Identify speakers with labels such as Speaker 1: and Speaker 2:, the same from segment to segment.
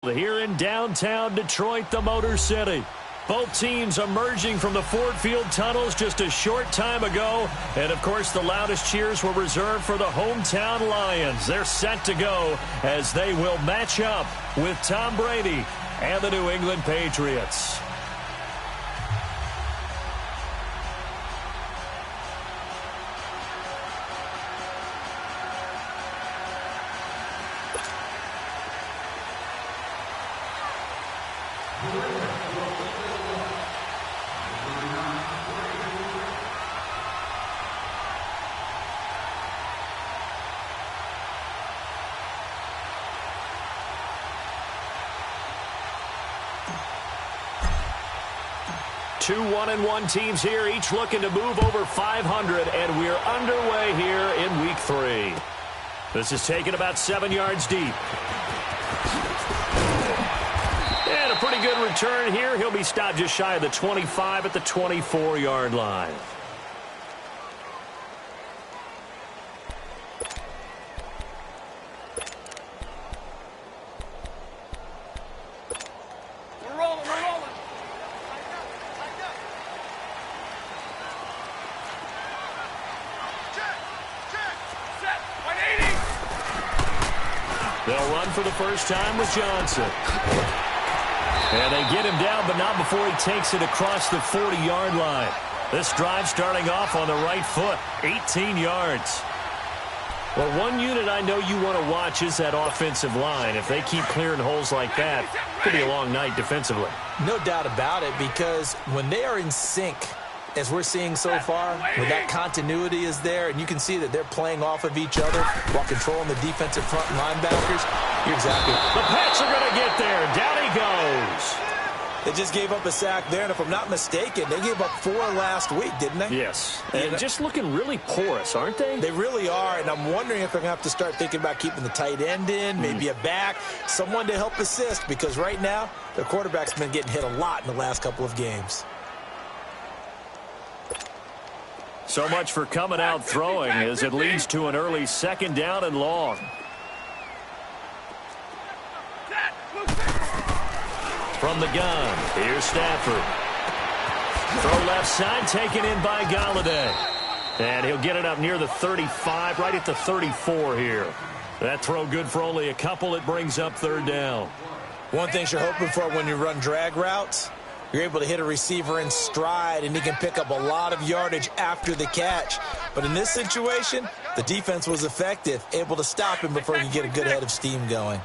Speaker 1: Here in downtown Detroit, the Motor City. Both teams emerging from the Ford Field tunnels just a short time ago. And, of course, the loudest cheers were reserved for the hometown Lions. They're set to go as they will match up with Tom Brady and the New England Patriots. Two 1-1 teams here, each looking to move over 500, and we're underway here in Week 3. This is taken about 7 yards deep. And a pretty good return here. He'll be stopped just shy of the 25 at the 24-yard line. They'll run for the first time with Johnson. And they get him down, but not before he takes it across the 40-yard line. This drive starting off on the right foot, 18 yards. Well, one unit I know you want to watch is that offensive line. If they keep clearing holes like that, it could be a long night defensively.
Speaker 2: No doubt about it, because when they are in sync, as we're seeing so far, when that continuity is there, and you can see that they're playing off of each other while controlling the defensive front linebackers, you're exactly.
Speaker 1: The Pats are going to get there. Down he goes.
Speaker 2: They just gave up a sack there, and if I'm not mistaken, they gave up 4 last week, didn't they?
Speaker 1: Yes. And just looking really porous, aren't they?
Speaker 2: They really are, and I'm wondering if they're going to have to start thinking about keeping the tight end in, maybe a back, someone to help assist, because right now, their quarterback's been getting hit a lot in the last couple of games.
Speaker 1: So much for coming out throwing as it leads to an early 2nd down and long. From the gun, here's Stafford. Throw left side, taken in by Galladay. And he'll get it up near the 35, right at the 34 here. That throw good for only a couple. It brings up 3rd down.
Speaker 2: One thing you're hoping for when you run drag routes, you're able to hit a receiver in stride, and he can pick up a lot of yardage after the catch. But in this situation, the defense was effective, able to stop him before he could get a good head of steam going.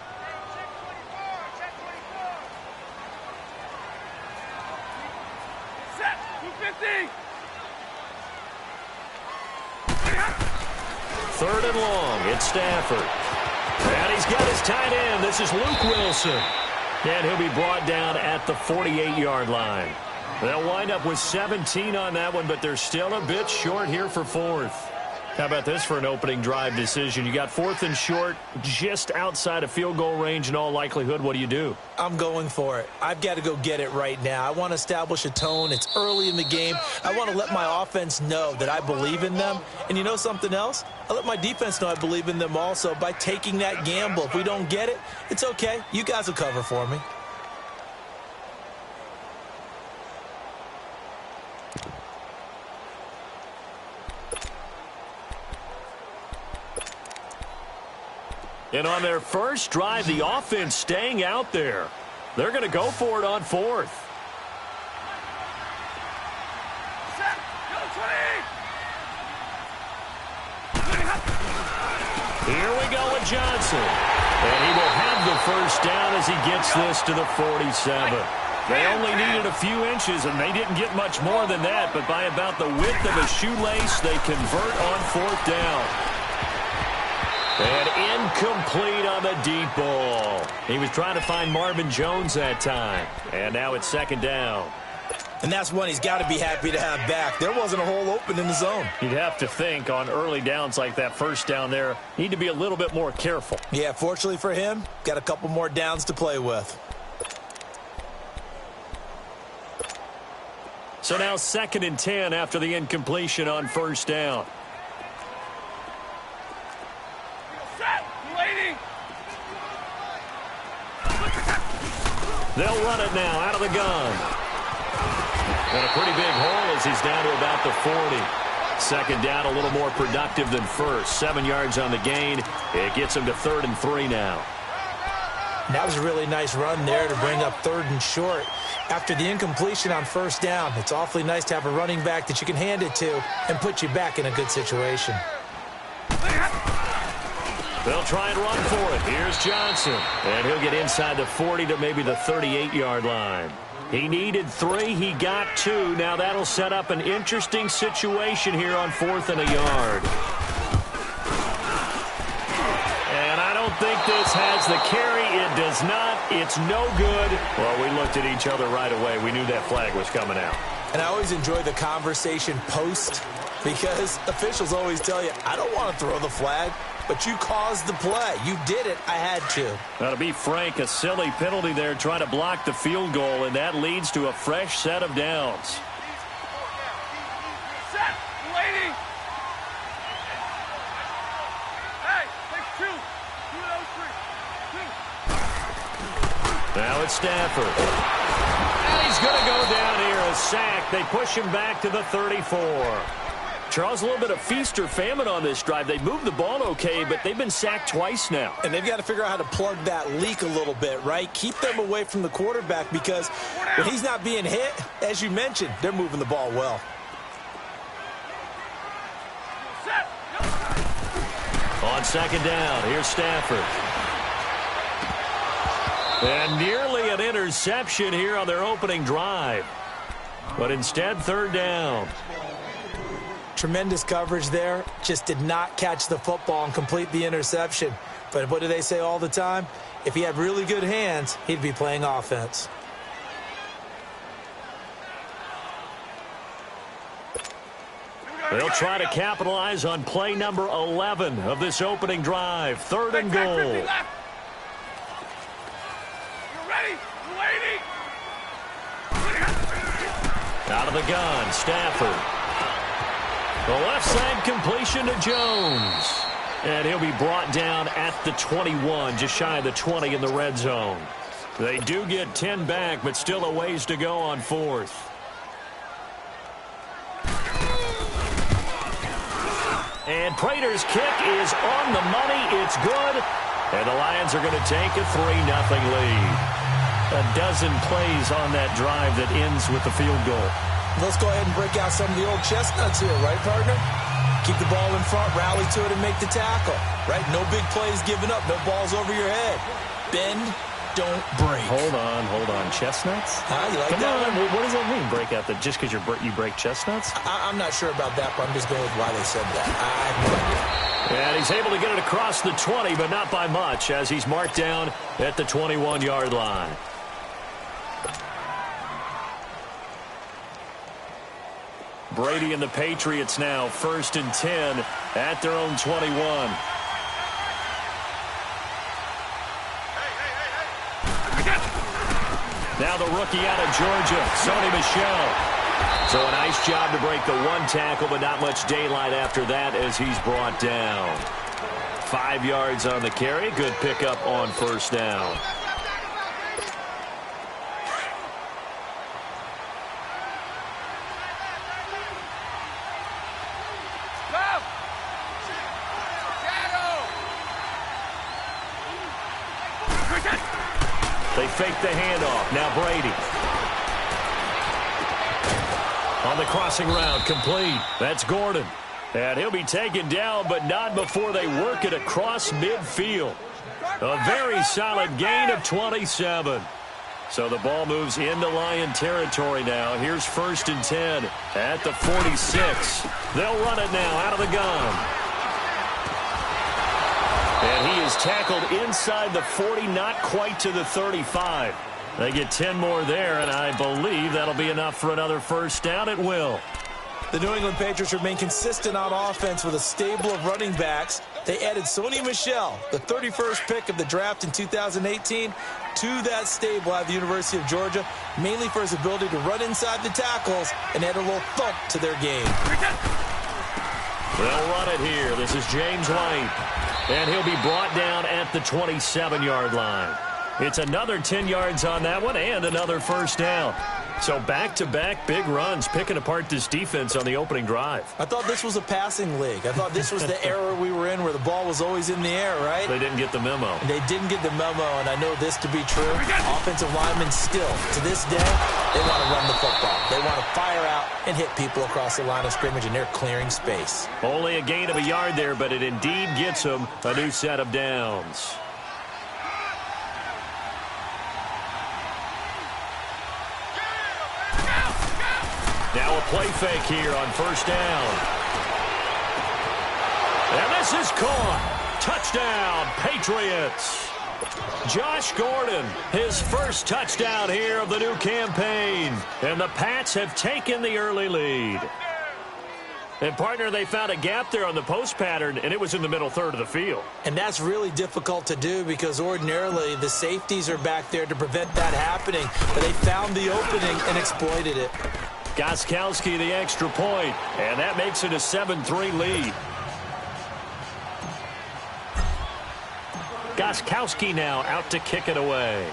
Speaker 3: Set, 250.
Speaker 1: 3rd and long, it's Stafford. And he's got his tight end. This is Luke Wilson. And he'll be brought down at the 48-yard line. They'll wind up with 17 on that one, but they're still a bit short here for 4th. How about this for an opening drive decision? You got 4th and short, just outside of field goal range in all likelihood. What do you do?
Speaker 2: I'm going for it. I've got to go get it right now. I want to establish a tone. It's early in the game. I want to let my offense know that I believe in them. And you know something else? I let my defense know I believe in them also by taking that gamble. If we don't get it, it's okay. You guys will cover for me.
Speaker 1: And on their first drive, the offense staying out there. They're going to go for it on 4th.
Speaker 3: Set, go 20.
Speaker 1: Here we go with Johnson. And he will have the first down as he gets this to the 47. They only needed a few inches, and they didn't get much more than that. But by about the width of a shoelace, they convert on 4th down. And incomplete on the deep ball. He was trying to find Marvin Jones that time. And now it's 2nd down.
Speaker 2: And that's one he's got to be happy to have back. There wasn't a hole open in the zone.
Speaker 1: You'd have to think on early downs like that first down there, need to be a little bit more careful.
Speaker 2: Yeah, fortunately for him, got a couple more downs to play with.
Speaker 1: So now 2nd and 10 after the incompletion on 1st down.
Speaker 3: Set, waiting.
Speaker 1: They'll run it now out of the gun. And a pretty big hole as he's down to about the 40. Second down, a little more productive than first. 7 yards on the gain. It gets him to 3rd and 3 now.
Speaker 2: That was a really nice run there to bring up 3rd and short. After the incompletion on 1st down, it's awfully nice to have a running back that you can hand it to and put you back in a good situation.
Speaker 1: They'll try and run for it. Here's Johnson. And he'll get inside the 40 to maybe the 38-yard line. He needed 3. He got 2. Now that'll set up an interesting situation here on 4th and a yard. And I don't think this has the carry. It does not. It's no good. Well, we looked at each other right away. We knew that flag was coming out.
Speaker 2: And I always enjoy the conversation post because officials always tell you, I don't want to throw the flag, but you caused the play. You did it. I had to.
Speaker 1: Now, to be frank, a silly penalty there trying to block the field goal, and that leads to a fresh set of downs.
Speaker 3: Set. Waiting. Hey, take 2. 2 of those 3. 2.
Speaker 1: Now it's Stafford. And he's going to go down here. A sack. They push him back to the 34. Charles, a little bit of feast or famine on this drive. They moved the ball okay, but they've been sacked twice now.
Speaker 2: And they've got to figure out how to plug that leak a little bit, right? Keep them away from the quarterback because when he's not being hit, as you mentioned, they're moving the ball well.
Speaker 3: Set.
Speaker 1: On 2nd down, here's Stafford. And nearly an interception here on their opening drive. But instead, 3rd down.
Speaker 2: Tremendous coverage there. Just did not catch the football and complete the interception. But what do they say all the time? If he had really good hands, he'd be playing offense.
Speaker 1: They'll try to capitalize on play number 11 of this opening drive. 3rd and goal.
Speaker 3: You're ready. You're waiting.
Speaker 1: Out of the gun, Stafford. The left side completion to Jones. And he'll be brought down at the 21, just shy of the 20 in the red zone. They do get 10 back, but still a ways to go on 4th. And Prater's kick is on the money. It's good. And the Lions are going to take a 3-0 lead. A dozen plays on that drive that ends with the field goal.
Speaker 2: Let's go ahead and break out some of the old chestnuts here, right, partner? Keep the ball in front, rally to it, and make the tackle, right? No big plays given up, no balls over your head. Bend, don't break.
Speaker 1: Hold on. Chestnuts?
Speaker 2: You like
Speaker 1: Come
Speaker 2: that
Speaker 1: on.
Speaker 2: one?
Speaker 1: What does that mean, break out? Just because you break chestnuts?
Speaker 2: I'm not sure about that, but I'm just going with why they said that. I have no idea.
Speaker 1: And he's able to get it across the 20, but not by much, as he's marked down at the 21-yard line. Brady and the Patriots now 1st and 10 at their own 21. Now the rookie out of Georgia, Sony Michel. So a nice job to break the 1 tackle, but not much daylight after that as he's brought down. 5 yards on the carry. Good pickup on 1st down. They fake the handoff. Now Brady. On the crossing route, complete. That's Gordon. And he'll be taken down, but not before they work it across midfield. A very solid gain of 27. So the ball moves into Lion territory now. Here's 1st and 10 at the 46. They'll run it now out of the gun. And he is tackled inside the 40, not quite to the 35. They get 10 more there, and I believe that'll be enough for another 1st down. It will.
Speaker 2: The New England Patriots remain consistent on offense with a stable of running backs. They added Sony Michel, the 31st pick of the draft in 2018, to that stable at the University of Georgia, mainly for his ability to run inside the tackles and add a little thump to their game.
Speaker 1: They'll run it here. This is James White. And he'll be brought down at the 27-yard line. It's another 10 yards on that one and another first down. So back-to-back big runs picking apart this defense on the opening drive.
Speaker 2: I thought this was a passing league. I thought this was the era we were in where the ball was always in the air, right?
Speaker 1: They didn't get the memo.
Speaker 2: They didn't get the memo, and I know this to be true. Offensive linemen still, to this day, they want to run the football. They want to fire out and hit people across the line of scrimmage, and they're clearing space.
Speaker 1: Only a gain of a yard there, but it indeed gets them a new set of downs. Now a play fake here on first down. And this is caught. Touchdown, Patriots. Josh Gordon, his first touchdown here of the new campaign. And the Pats have taken the early lead. And, partner, they found a gap there on the post pattern, and it was in the middle third of the field.
Speaker 2: And that's really difficult to do because ordinarily the safeties are back there to prevent that happening. But they found the opening and exploited it.
Speaker 1: Gostkowski the extra point, and that makes it a 7-3 lead. Gostkowski now out to kick it away.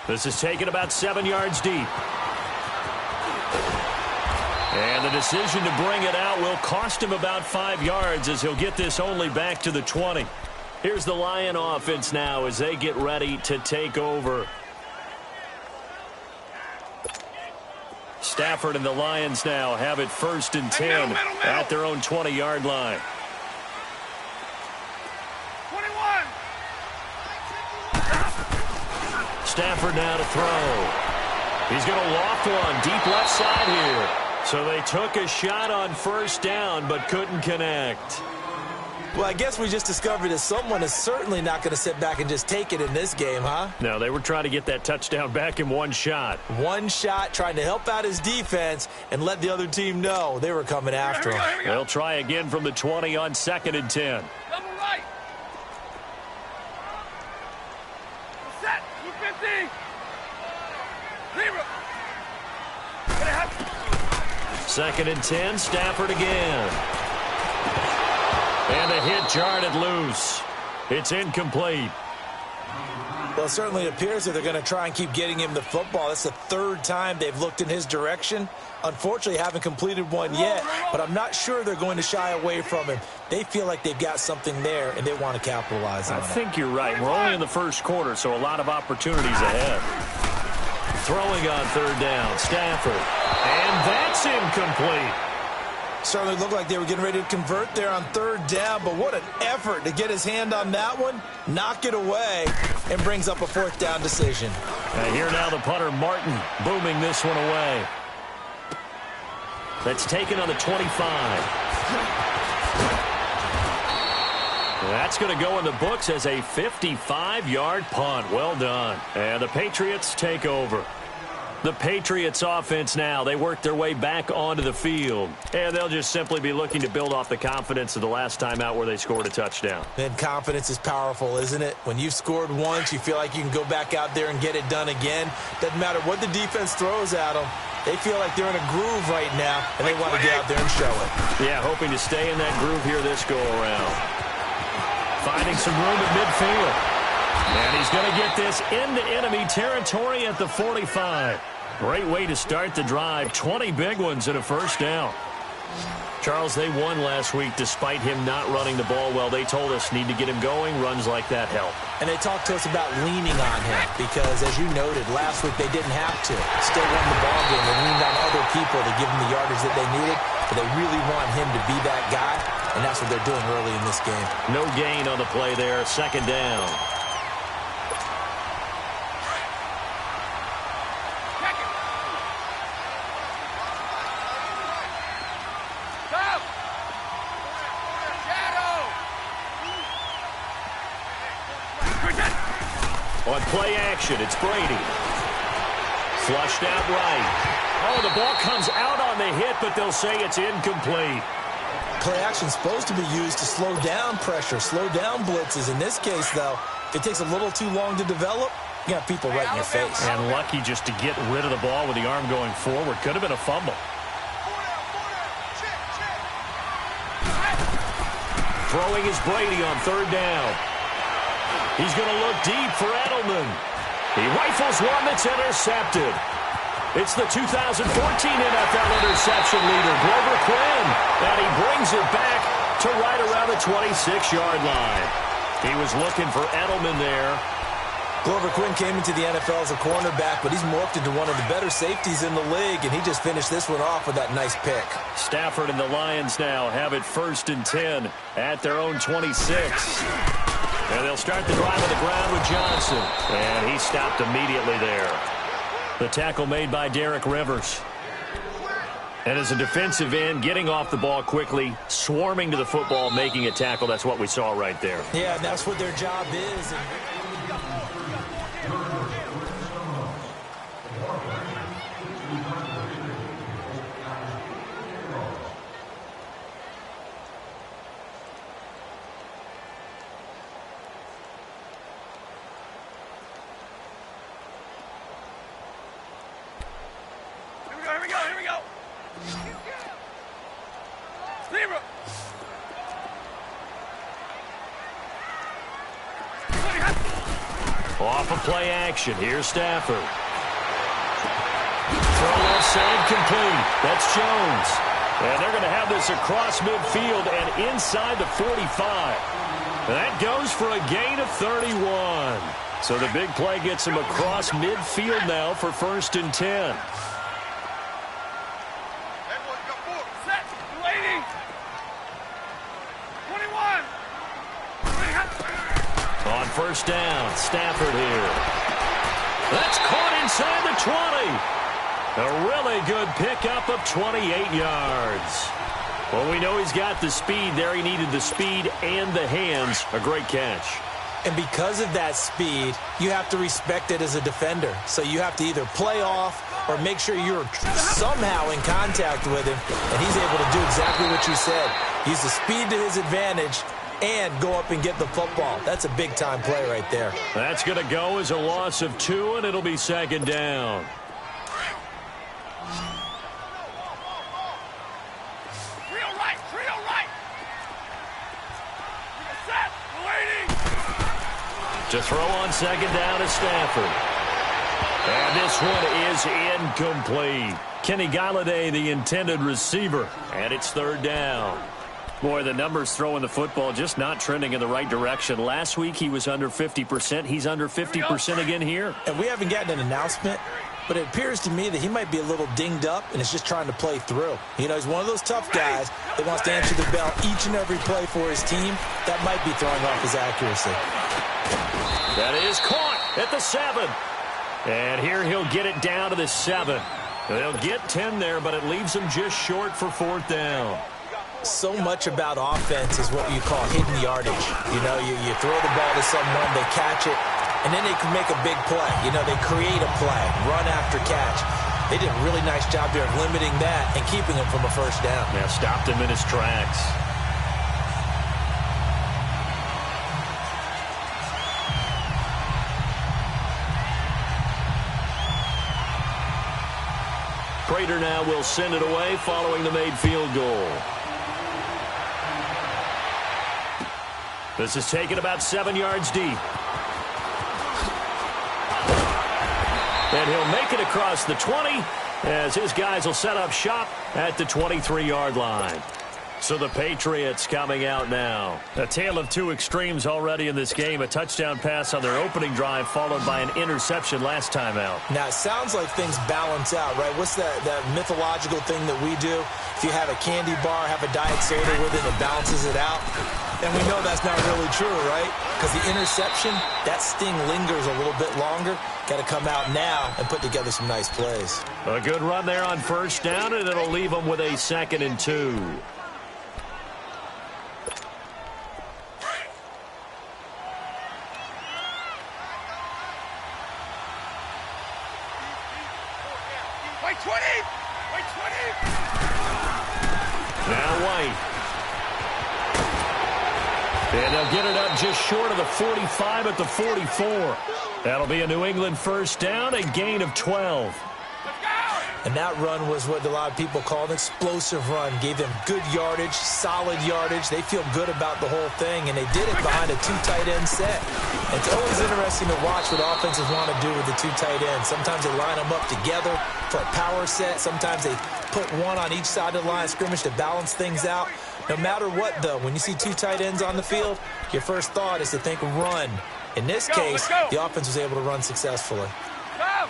Speaker 1: This is taken about 7 yards deep. And the decision to bring it out will cost him about 5 yards as he'll get this only back to the 20. Here's the Lion offense now as they get ready to take over. Stafford and the Lions now have it 1st and 10 at their own 20-yard line.
Speaker 3: 21.
Speaker 1: Stafford now to throw. He's going to loft one deep left side here. So they took a shot on first down but couldn't connect.
Speaker 2: Well, I guess we just discovered that someone is certainly not going to sit back and just take it in this game, huh?
Speaker 1: No, they were trying to get that touchdown back in one shot.
Speaker 2: One shot, trying to help out his defense and let the other team know they were coming after him.
Speaker 1: They'll try again from the 20 on 2nd and 10.
Speaker 3: Double right. Set. 250. Zero.
Speaker 1: 2nd and 10, Stafford again. And the hit jarred it loose. It's incomplete.
Speaker 2: Well, it certainly appears that they're going to try and keep getting him the football. That's the 3rd time they've looked in his direction. Unfortunately, haven't completed one yet, but I'm not sure they're going to shy away from him. They feel like they've got something there, and they want to capitalize on it.
Speaker 1: I think you're right. We're only in the first quarter, so a lot of opportunities ahead. Throwing on 3rd down, Stafford. And that's incomplete.
Speaker 2: Certainly looked like they were getting ready to convert there on 3rd down, but what an effort to get his hand on that one, knock it away, and brings up a 4th down decision.
Speaker 1: And here now the punter, Martin, booming this one away. That's taken on the 25. That's going to go in the books as a 55-yard punt. Well done. And the Patriots take over. The Patriots offense now, they work their way back onto the field. And they'll just simply be looking to build off the confidence of the last time out where they scored a touchdown.
Speaker 2: And confidence is powerful, isn't it? When you've scored once, you feel like you can go back out there and get it done again. Doesn't matter what the defense throws at them. They feel like they're in a groove right now, and they want to get out there and show it.
Speaker 1: Yeah, hoping to stay in that groove here this go-around. Finding some room at midfield. And he's going to get this into enemy territory at the 45. Great way to start the drive. 20 big ones and a first down. Charles, they won last week despite him not running the ball well. They told us need to get him going. Runs like that help.
Speaker 2: And they talked to us about leaning on him because, as you noted, last week they didn't have to. Still won the ball game. They leaned on other people to give them the yardage that they needed. But they really want him to be that guy, and that's what they're doing early in this game.
Speaker 1: No gain on the play there. 2nd down. On play action, it's Brady. Flushed out right. Oh, the ball comes out on the hit, but they'll say it's incomplete.
Speaker 2: Play action's supposed to be used to slow down pressure, slow down blitzes. In this case, though, if it takes a little too long to develop, you got people right in your face.
Speaker 1: And lucky just to get rid of the ball with the arm going forward. Could have been a fumble. Throwing is Brady on third down. He's going to look deep for Edelman. He rifles one that's intercepted. It's the 2014 NFL interception leader, Glover Quinn, and he brings it back to right around the 26-yard line. He was looking for Edelman there.
Speaker 2: Glover Quinn came into the NFL as a cornerback, but he's morphed into one of the better safeties in the league, and he just finished this one off with that nice pick.
Speaker 1: Stafford and the Lions now have it 1st and 10 at their own 26. And they'll start the drive on the ground with Johnson. And he stopped immediately there. The tackle made by Derek Rivers. And as a defensive end, getting off the ball quickly, swarming to the football, making a tackle, that's what we saw right there.
Speaker 2: Yeah, and that's what their job is.
Speaker 1: Off of play action. Here's Stafford. Throw left side complete. That's Jones. And they're going to have this across midfield and inside the 45. That goes for a gain of 31. So the big play gets him across midfield now for 1st and 10.
Speaker 3: Set. Waiting. 21.
Speaker 1: On 1st down, Stafford here. That's caught inside the 20. A really good pickup of 28 yards. Well, we know he's got the speed there. He needed the speed and the hands. A great catch.
Speaker 2: And because of that speed, you have to respect it as a defender. So you have to either play off or make sure you're somehow in contact with him. And he's able to do exactly what you said. Use the speed to his advantage and go up and get the football. That's a big-time play right there.
Speaker 1: That's going to go as a loss of 2, and it'll be 2nd down.
Speaker 3: Trio right. Set. Waiting.
Speaker 1: To throw on 2nd down is Stafford. And this one is incomplete. Kenny Galladay, the intended receiver, and it's 3rd down. Boy, the numbers throwing the football just not trending in the right direction. Last week he was under 50%. He's under 50% again here.
Speaker 2: And we haven't gotten an announcement, but it appears to me that he might be a little dinged up and is just trying to play through. You know, he's one of those tough guys that wants to answer the bell each and every play for his team. That might be throwing off his accuracy.
Speaker 1: That is caught at the 7. And here he'll get it down to the 7. They'll get 10 there, but it leaves them just short for 4th down.
Speaker 2: So much about offense is what you call hidden yardage. You know, you throw the ball to someone, they catch it, and then they can make a big play. You know, they create a play, run after catch. They did a really nice job there of limiting that and keeping him from a 1st down.
Speaker 1: Yeah, stopped him in his tracks. Prater now will send it away following the made field goal. This is taken about 7 yards deep. And he'll make it across the 20 as his guys will set up shop at the 23-yard line. So the Patriots coming out now. A tale of 2 extremes already in this game. A touchdown pass on their opening drive followed by an interception last time out.
Speaker 2: Now, it sounds like things balance out, right? What's that mythological thing that we do? If you have a candy bar, have a diet soda with it, it balances it out. And we know that's not really true, right? Because the interception, that sting lingers a little bit longer. Got to come out now and put together some nice plays.
Speaker 1: A good run there on 1st down, and it'll leave them with a 2nd and 2.
Speaker 3: Wait 20. Wait 20.
Speaker 1: Now White. And they'll get it up just short of the 45 at the 44. That'll be a New England 1st down, a gain of 12.
Speaker 3: Let's go.
Speaker 2: And that run was what a lot of people call an explosive run. Gave them good yardage, solid yardage. They feel good about the whole thing, and they did it behind a two tight end set. It's always interesting to watch what offenses want to do with the two tight ends. Sometimes they line them up together for a power set. Sometimes they put one on each side of the line of scrimmage to balance things out. No matter what, though, when you see two tight ends on the field, your first thought is to think run. In this case, the offense was able to run successfully.
Speaker 3: Go!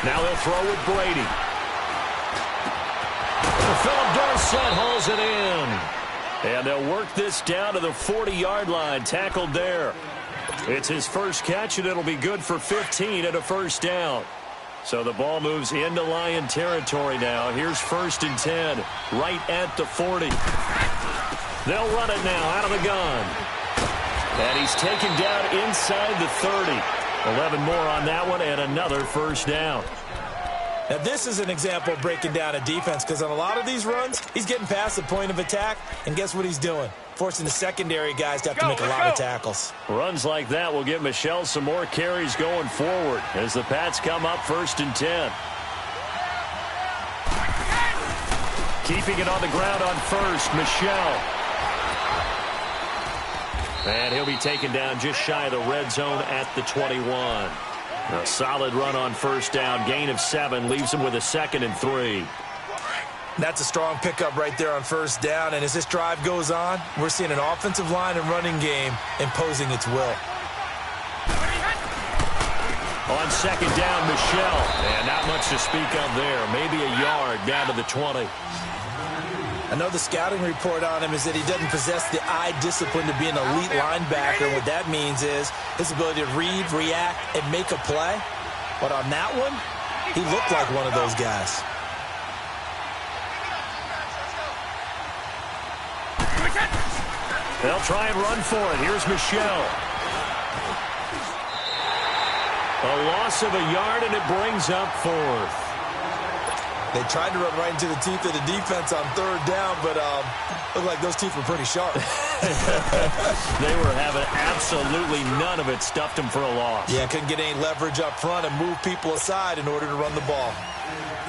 Speaker 1: Now they'll throw with Brady. Philip Dorsett hauls it in. And they'll work this down to the 40-yard line, tackled there. It's his first catch, and it'll be good for 15 and a first down. So the ball moves into Lion territory now. Here's 1st and 10, right at the 40. They'll run it now out of the gun. And he's taken down inside the 30. 11 more on that one, and another first down.
Speaker 2: Now, this is an example of breaking down a defense, because on a lot of these runs, he's getting past the point of attack, and guess what he's doing? Forcing the secondary guys to have to make a lot of tackles.
Speaker 1: Runs like that will give Michel some more carries going forward as the Pats come up 1st and 10. Keeping it on the ground on first, Michel. And he'll be taken down just shy of the red zone at the 21. A solid run on first down. Gain of 7 leaves him with a 2nd and 3.
Speaker 2: That's a strong pickup right there on first down. And as this drive goes on, we're seeing an offensive line and running game imposing its will.
Speaker 1: On 2nd down, Michel. And not much to speak of there. Maybe a yard down to the 20.
Speaker 2: I know the scouting report on him is that he doesn't possess the eye discipline to be an elite linebacker. What that means is his ability to read, react, and make a play. But on that one, he looked like one of those guys.
Speaker 1: They'll try and run for it. Here's Michel. A loss of a yard, and it brings up 4th.
Speaker 2: They tried to run right into the teeth of the defense on 3rd down, but looked like those teeth were pretty sharp.
Speaker 1: They were having absolutely none of it. Stuffed them for a loss.
Speaker 2: Yeah, couldn't get any leverage up front and move people aside in order to run the ball.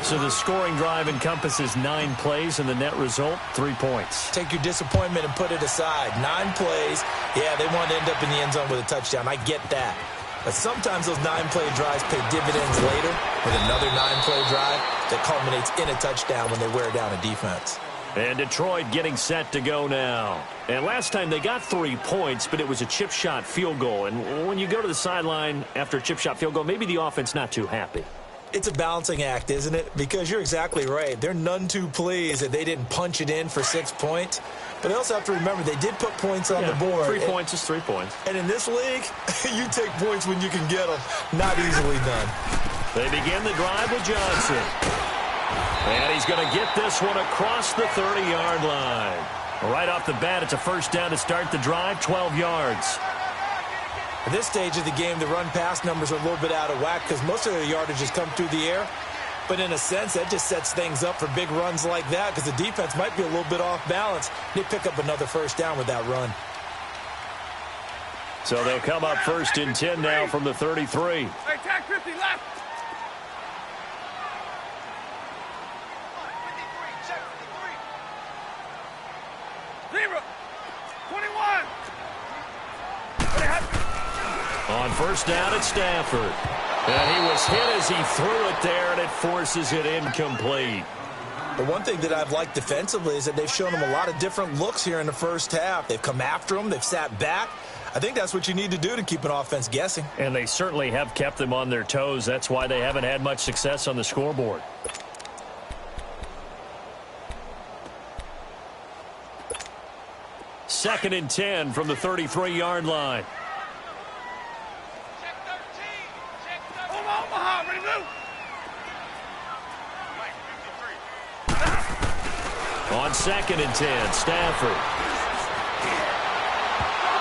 Speaker 1: So the scoring drive encompasses 9 plays, and the net result, 3 points.
Speaker 2: Take your disappointment and put it aside. 9 plays. Yeah, they want to end up in the end zone with a touchdown. I get that. But sometimes those 9-play drives pay dividends later with another 9-play drive that culminates in a touchdown when they wear down a defense.
Speaker 1: And Detroit getting set to go now. And last time they got 3 points, but it was a chip shot field goal. And when you go to the sideline after a chip shot field goal, maybe the offense not too happy.
Speaker 2: It's a balancing act, isn't it? Because you're exactly right. They're none too pleased that they didn't punch it in for 6 points. But they also have to remember they did put points on the board.
Speaker 1: 3 points is 3 points.
Speaker 2: And in this league, you take points when you can get them. Not easily done.
Speaker 1: They begin the drive with Johnson. And he's going to get this one across the 30-yard line. Right off the bat, it's a first down to start the drive, 12 yards.
Speaker 2: At this stage of the game, the run-pass numbers are a little bit out of whack because most of their yardage has come through the air. But in a sense, that just sets things up for big runs like that because the defense might be a little bit off balance. They pick up another first down with that run.
Speaker 1: So they'll come up 1st and 10 now from the 33.
Speaker 3: Hey, tag 50 left. Zero. 21.
Speaker 1: On first down, it's Stafford. And he was hit as he threw it there, and it forces it incomplete.
Speaker 2: The one thing that I've liked defensively is that they've shown him a lot of different looks here in the first half. They've come after him. They've sat back. I think that's what you need to do to keep an offense guessing.
Speaker 1: And they certainly have kept them on their toes. That's why they haven't had much success on the scoreboard. Second and 10 from the 33-yard line. On 2nd and 10, Stafford.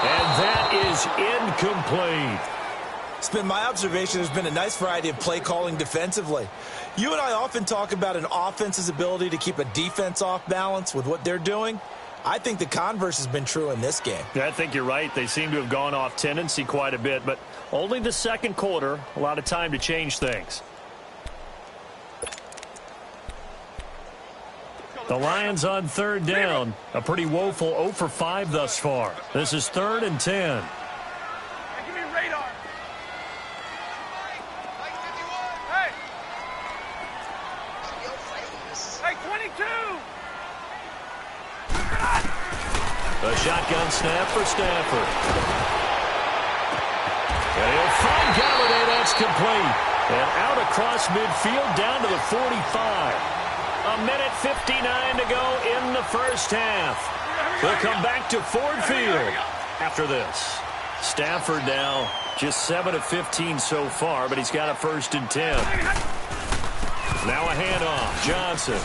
Speaker 1: And that is incomplete.
Speaker 2: It's been my observation there's been a nice variety of play calling defensively. You and I often talk about an offense's ability to keep a defense off balance with what they're doing. I think the converse has been true in this game.
Speaker 1: Yeah, I think you're right. They seem to have gone off tendency quite a bit, but only the second quarter, a lot of time to change things. The Lions on third down. A pretty woeful 0 for 5 thus far. This is 3rd and 10.
Speaker 3: Give me radar. Hey. Hey, 22.
Speaker 1: A shotgun snap for Stafford. And he'll find Galladay. That's complete. And out across midfield down to the 45. A minute 59 to go in the first half. They'll come back to Ford Field after this. Stafford now just 7 of 15 so far, but he's got a 1st and 10. Now a handoff. Johnson.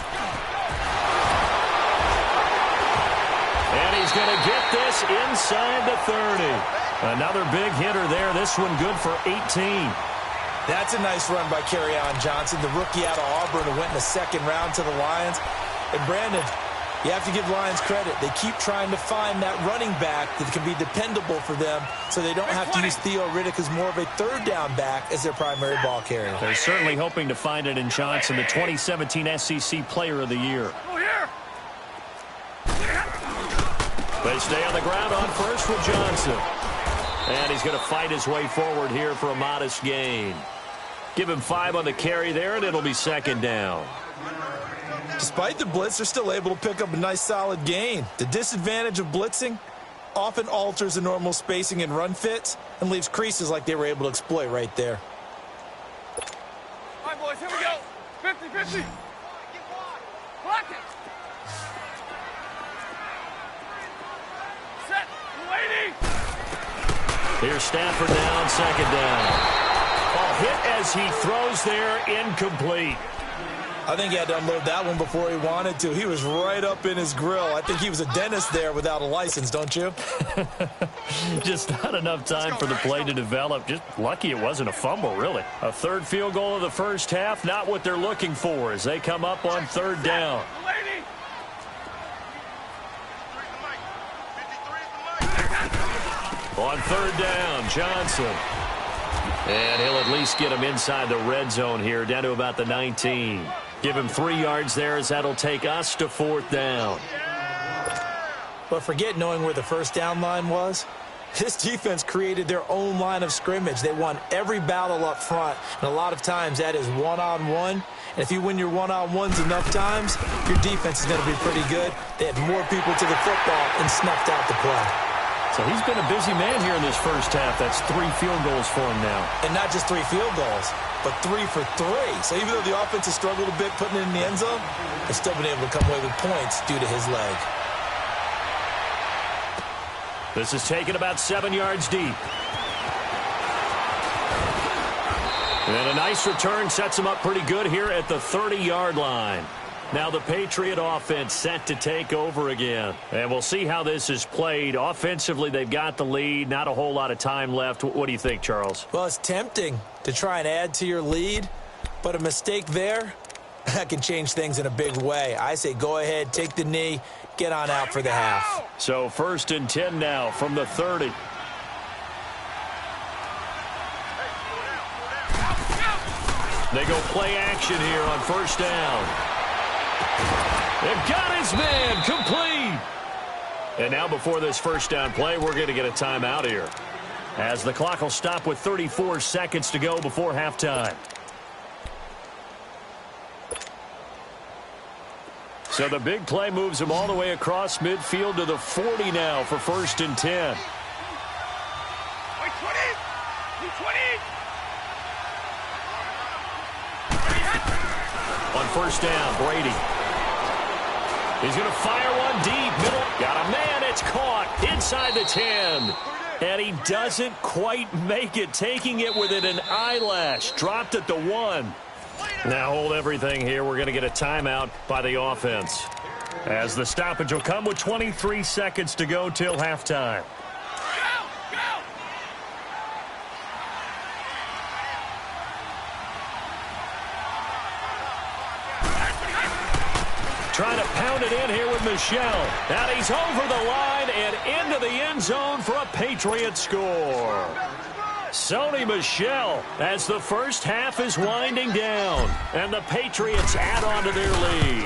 Speaker 1: And he's going to get this inside the 30. Another big hitter there. This one good for 18.
Speaker 2: That's a nice run by Kerryon Johnson, the rookie out of Auburn who went in the 2nd round to the Lions. And Brandon, you have to give Lions credit. They keep trying to find that running back that can be dependable for them so they don't have to use Theo Riddick as more of a 3rd down back as their primary ball carrier.
Speaker 1: They're certainly hoping to find it in Johnson, the 2017 SEC Player of the Year. They stay on the ground on first with Johnson. And he's going to fight his way forward here for a modest gain. Give him 5 on the carry there, and it'll be 2nd down.
Speaker 2: Despite the blitz, they're still able to pick up a nice solid gain. The disadvantage of blitzing often alters the normal spacing and run fits and leaves creases like they were able to exploit right there.
Speaker 3: All right, boys, here we go. 50-50. Block it. Set. 280.
Speaker 1: Here's Stafford now on 2nd down. Ball hit as he throws there, incomplete.
Speaker 2: I think he had to unload that one before he wanted to. He was right up in his grill. I think he was a dentist there without a license, don't you?
Speaker 1: Just not enough time for the play to develop. Just lucky it wasn't a fumble, really. A 3rd field goal of the first half, not what they're looking for as they come up on 3rd down. On 3rd down, Johnson. And he'll at least get him inside the red zone here, down to about the 19. Give him 3 yards there as that'll take us to 4th down.
Speaker 2: But forget knowing where the 1st down line was. This defense created their own line of scrimmage. They won every battle up front, and a lot of times that is one-on-one. And if you win your one-on-ones enough times, your defense is going to be pretty good. They had more people to the football and snuffed out the play.
Speaker 1: So he's been a busy man here in this first half. That's 3 field goals for him now. And
Speaker 2: not just 3 field goals, but 3 for 3. So even though the offense has struggled a bit putting it in the end zone, they've still been able to come away with points due to his leg.
Speaker 1: This is taken about 7 yards deep. And a nice return sets him up pretty good here at the 30-yard line. Now the Patriot offense set to take over again. And we'll see how this is played. Offensively, they've got the lead. Not a whole lot of time left. What do you think, Charles?
Speaker 2: Well, it's tempting to try and add to your lead, but a mistake there, that can change things in a big way. I say go ahead, take the knee, get on out for the half.
Speaker 1: So 1st and 10 now from the 30. They go play action here on 1st down. They've got his man complete. And now before this 1st down play, we're going to get a timeout here, as the clock will stop with 34 seconds to go before halftime. So the big play moves him all the way across midfield to the 40 now for 1st and 10.
Speaker 3: Wait, 20. 20.
Speaker 1: On 1st down, Brady. He's going to fire one deep. Middle. Got a man. It's caught inside the 10. And he doesn't quite make it. Taking it within an eyelash. Dropped at the 1. Now hold everything here. We're going to get a timeout by the offense, as the stoppage will come with 23 seconds to go till halftime. Trying to pound it in here with Michel. And he's over the line and into the end zone for a Patriot score. Sony Michel as the first half is winding down. And the Patriots add on to their lead.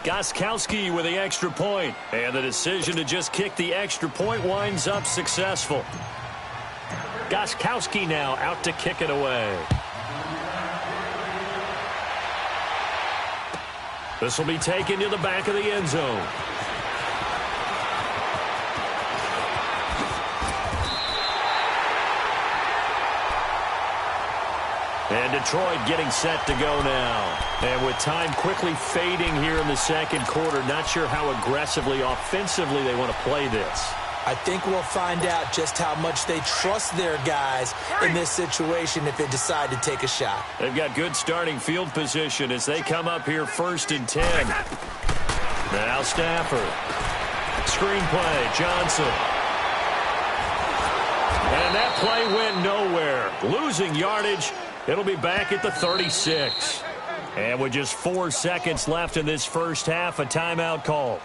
Speaker 1: Gostkowski with the extra point. And the decision to just kick the extra point winds up successful. Gostkowski now out to kick it away. This will be taken to the back of the end zone. And Detroit getting set to go now. And with time quickly fading here in the second quarter, not sure how aggressively, offensively they want to play this.
Speaker 2: I think we'll find out just how much they trust their guys in this situation if they decide to take a shot.
Speaker 1: They've got good starting field position as they come up here 1st and 10. Now Stafford. Screenplay, Johnson. And that play went nowhere. Losing yardage. It'll be back at the 36. And with just 4 seconds left in this first half, a timeout call.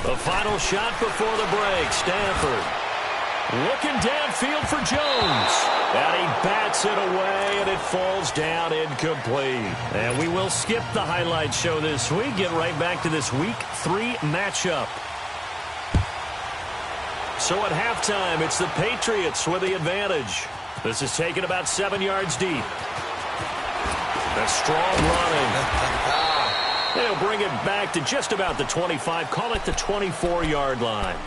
Speaker 1: The final shot before the break. Stafford looking downfield for Jones. And he bats it away, and it falls down incomplete. And we will skip the highlight show this week. Get right back to this Week 3 matchup. So at halftime, it's the Patriots with the advantage. This is taken about 7 yards deep. A strong running. They'll bring it back to just about the 25, call it the 24-yard line.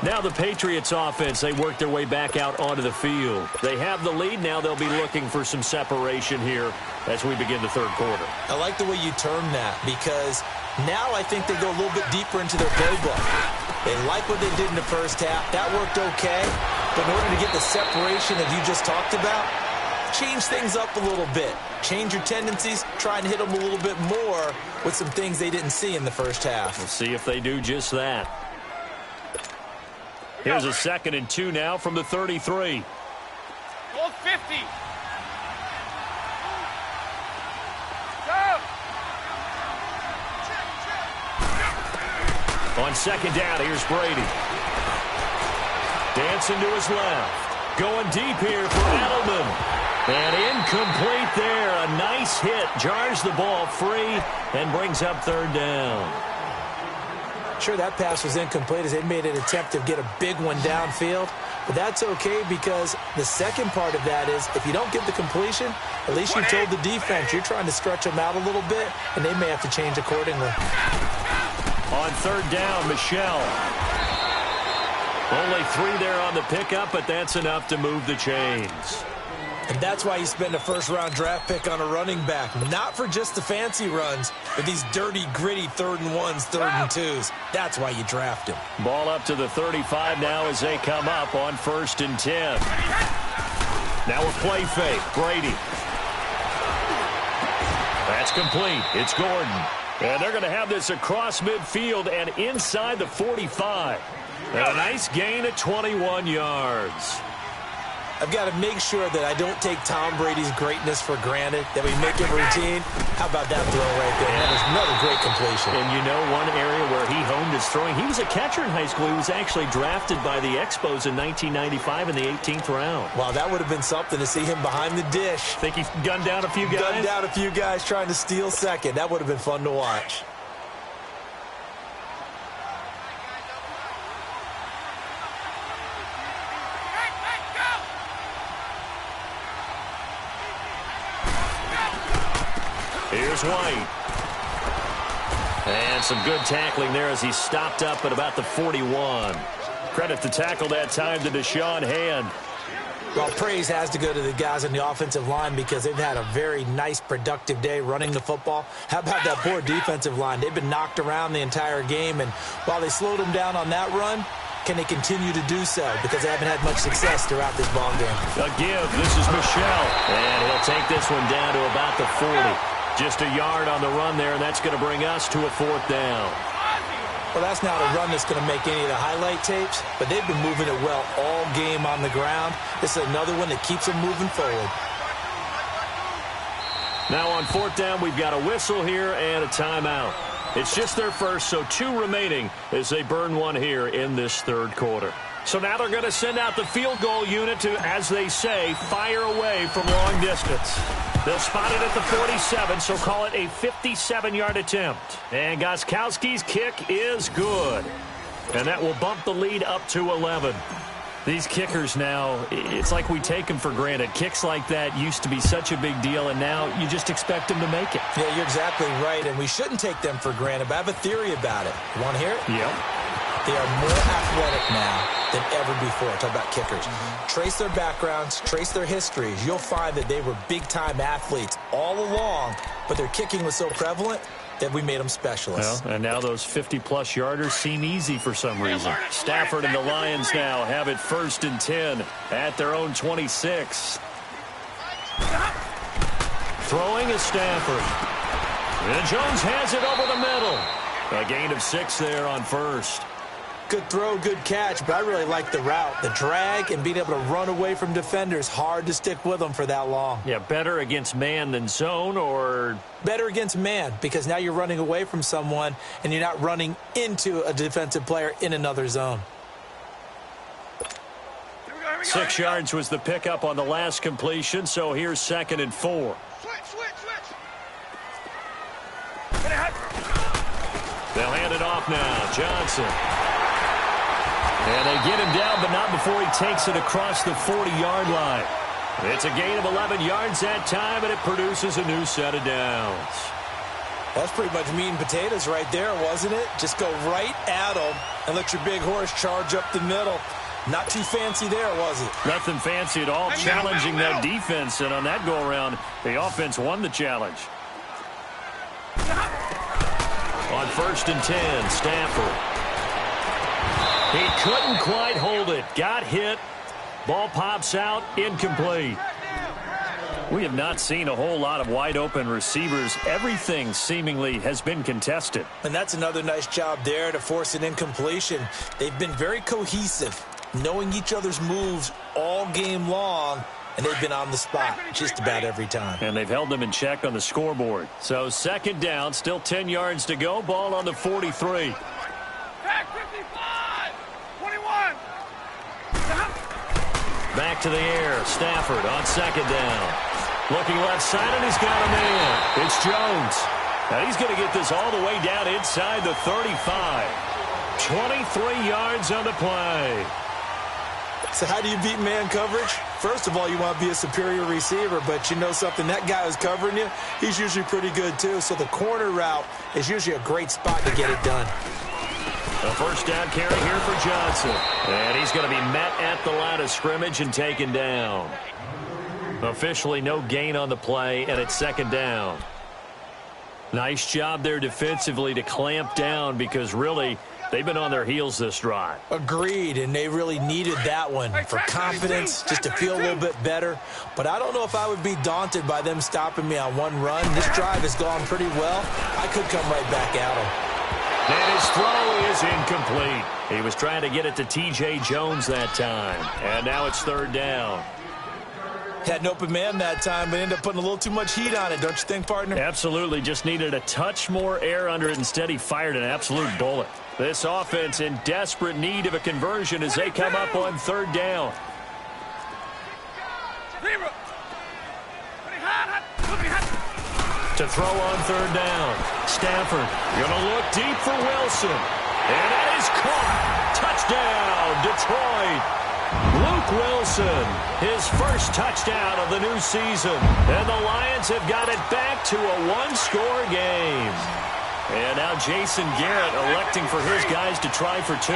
Speaker 1: Now the Patriots offense, they work their way back out onto the field. They have the lead. Now they'll be looking for some separation here as we begin the third quarter.
Speaker 2: I like the way you term that because now I think they go a little bit deeper into their playbook. They like what they did in the first half. That worked okay. But in order to get the separation that you just talked about, change things up a little bit. Change your tendencies. Try and hit them a little bit more with some things they didn't see in the first half.
Speaker 1: We'll see if they do just that. Here's a 2nd and 2 now from the 33.
Speaker 3: Goal 50.
Speaker 1: On 2nd down, here's Brady. Dancing to his left. Going deep here for Edelman. And incomplete there. A nice hit. Jars the ball free and brings up 3rd down.
Speaker 2: Sure, that pass was incomplete as they made an attempt to get a big one downfield. But that's okay because the second part of that is if you don't get the completion, at least you told the defense you're trying to stretch them out a little bit, and they may have to change accordingly.
Speaker 1: On 3rd down, Michel. Only 3 there on the pickup, but that's enough to move the chains.
Speaker 2: And that's why you spend a first-round draft pick on a running back. Not for just the fancy runs, but these dirty, gritty 3rd and 1s, 3rd and 2s. That's why you draft him.
Speaker 1: Ball up to the 35 now as they come up on 1st and 10. Now a play fake. Brady. That's complete. It's Gordon. And they're going to have this across midfield and inside the 45. And a nice gain at 21 yards.
Speaker 2: I've got to make sure that I don't take Tom Brady's greatness for granted, that we make it routine. How about that throw right there? That was another great completion.
Speaker 1: And you know one area where he honed his throwing, he was a catcher in high school. He was actually drafted by the Expos in 1995 in the 18th round.
Speaker 2: Wow, that would have been something to see him behind the dish.
Speaker 1: Think he gunned down a few guys?
Speaker 2: Gunned down a few guys trying to steal second. That would have been fun to watch.
Speaker 1: Here's White. And some good tackling there as he stopped up at about the 41. Credit the tackle that time to Deshaun Hand.
Speaker 2: Well, praise has to go to the guys on the offensive line because they've had a very nice, productive day running the football. How about that poor defensive line? They've been knocked around the entire game, and while they slowed them down on that run, Can they continue to do so? Because they haven't had much success throughout this ball game.
Speaker 1: A give. This is Michelle. And he'll take this one down to about the 40. Just a yard on the run there, and that's going to bring us to a 4th down.
Speaker 2: Well, that's not a run that's going to make any of the highlight tapes, but they've been moving it well all game on the ground. This is another one that keeps them moving forward.
Speaker 1: Now on 4th down, we've got a whistle here and a timeout. It's just their first, so 2 remaining as they burn one here in this 3rd quarter. So now they're going to send out the field goal unit to, as they say, fire away from long distance. They'll spot it at the 47, so call it a 57-yard attempt. And Gostkowski's kick is good. And that will bump the lead up to 11. These kickers now, it's like we take them for granted. Kicks like that used to be such a big deal, and now you just expect them to make it.
Speaker 2: Yeah, you're exactly right, and we shouldn't take them for granted, but I have a theory about it. You want to hear it?
Speaker 1: Yep.
Speaker 2: They are more athletic now than ever before. Talk about kickers. Trace their backgrounds, trace their histories. You'll find that they were big-time athletes all along, but their kicking was so prevalent that we made them specialists.
Speaker 1: Well, and now those 50-plus yarders seem easy for some reason. Stafford and the Lions now have it 1st and 10 at their own 26. Throwing is Stafford. And Jones has it over the middle. A gain of 6 there on 1st.
Speaker 2: Good throw, good catch, but I really like the route. The drag and being able to run away from defenders, hard to stick with them for that long.
Speaker 1: Yeah, better against man than zone, or?
Speaker 2: Better against man, because now you're running away from someone and you're not running into a defensive player in another zone.
Speaker 1: 6 yards was the pickup on the last completion, so here's 2nd and 4. They'll hand it off now. Johnson. And they get him down, but not before he takes it across the 40-yard line. It's a gain of 11 yards that time, and it produces a new set of downs.
Speaker 2: That's pretty much meat and potatoes right there, wasn't it? Just go right at them and let your big horse charge up the middle. Not too fancy there, was it?
Speaker 1: Nothing fancy at all, challenging that defense, and on that go-around, the offense won the challenge. On 1st and 10, Stafford. He couldn't quite hold it. Got hit. Ball pops out. Incomplete. We have not seen a whole lot of wide-open receivers. Everything seemingly has been contested.
Speaker 2: And that's another nice job there to force an incompletion. They've been very cohesive, knowing each other's moves all game long, and they've been on the spot just about every time.
Speaker 1: And they've held them in check on the scoreboard. So 2nd down, still 10 yards to go. Ball on the 43. Back to the air. Stafford on 2nd down. Looking left side, and he's got a man. It's Jones. Now he's going to get this all the way down inside the 35. 23 yards on the play.
Speaker 2: So how do you beat man coverage? First of all, you want to be a superior receiver, but you know something, that guy who's covering you, he's usually pretty good too. So the corner route is usually a great spot to get it done.
Speaker 1: A 1st down carry here for Johnson. And he's going to be met at the line of scrimmage and taken down. Officially no gain on the play, and it's 2nd down. Nice job there defensively to clamp down, because really they've been on their heels this drive.
Speaker 2: Agreed, and they really needed that one for confidence, just to feel a little bit better. But I don't know if I would be daunted by them stopping me on one run. This drive has gone pretty well. I could come right back at them.
Speaker 1: And his throw is incomplete. He was trying to get it to T.J. Jones that time. And now it's 3rd down.
Speaker 2: Had an open man that time, but ended up putting a little too much heat on it, don't you think, partner?
Speaker 1: Absolutely. Just needed a touch more air under it. Instead, he fired an absolute bullet. This offense in desperate need of a conversion as they come up on 3rd down. To throw on 3rd down. Stafford going to look deep for Wilson. And that is caught. Touchdown, Detroit. Luke Wilson, his first touchdown of the new season. And the Lions have got it back to a 1-score game. And now Jason Garrett electing for his guys to try for 2.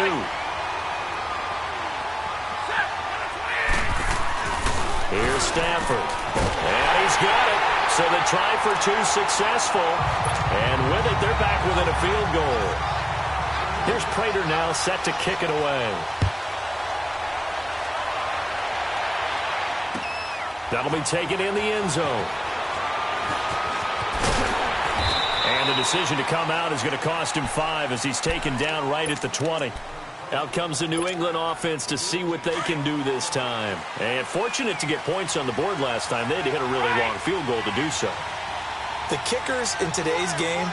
Speaker 1: Here's Stafford. And he's got it. So the try for 2 successful. And with it, they're back within a field goal. Here's Prater now set to kick it away. That'll be taken in the end zone. And the decision to come out is going to cost him 5 as he's taken down right at the 20. Out comes the New England offense to see what they can do this time. And fortunate to get points on the board last time. They had to hit a really long field goal to do so.
Speaker 2: The kickers in today's game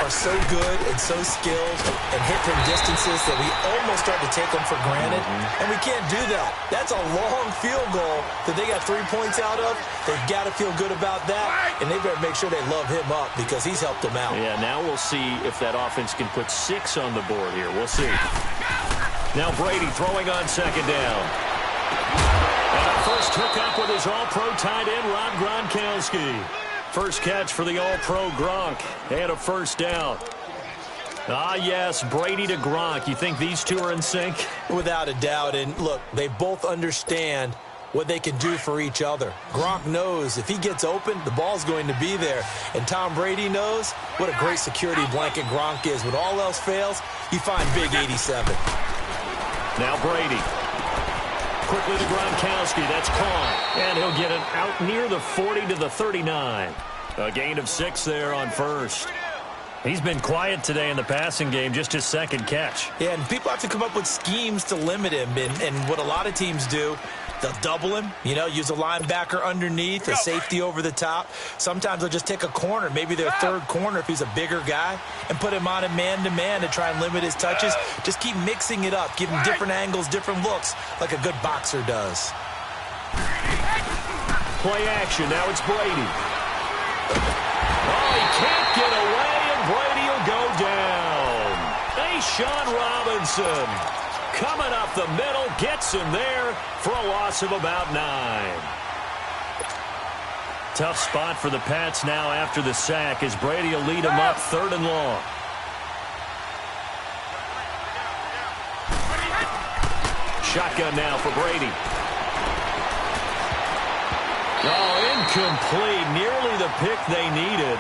Speaker 2: are so good and so skilled and hit from distances that we almost start to take them for granted. And we can't do that. That's a long field goal that they got 3 points out of. They've got to feel good about that, and they better make sure they love him up because he's helped them out.
Speaker 1: Yeah, now we'll see if that offense can put 6 on the board here. We'll see. Now Brady throwing on second down. And a first hookup with his all-pro tight end, Rob Gronkowski. First catch for the all-pro Gronk. And a first down. Ah, yes, Brady to Gronk. You think these two are in sync?
Speaker 2: Without a doubt. And look, they both understand what they can do for each other. Gronk knows if he gets open, the ball's going to be there. And Tom Brady knows what a great security blanket Gronk is. When all else fails, you find big 87.
Speaker 1: Now Brady. Quickly to Gronkowski. That's caught. And he'll get it out near the 40 to the 39. A gain of 6 there on first. He's been quiet today in the passing game, just his second catch.
Speaker 2: Yeah, and people have to come up with schemes to limit him. And what a lot of teams do, they'll double him, use a linebacker underneath, a safety over the top. Sometimes they'll just take a corner, maybe their third corner if he's a bigger guy, and put him on a man-to-man to try and limit his touches. Just keep mixing it up, give him different angles, different looks, like a good boxer does.
Speaker 1: Play action, now it's Brady. Oh, he can't get away, and Brady will go down. Hey, Sean Robinson. Coming up the middle, gets him there for a loss of about 9. Tough spot for the Pats now after the sack as Brady will lead him up 3rd and long. Shotgun now for Brady. Oh, incomplete. Nearly the pick they needed.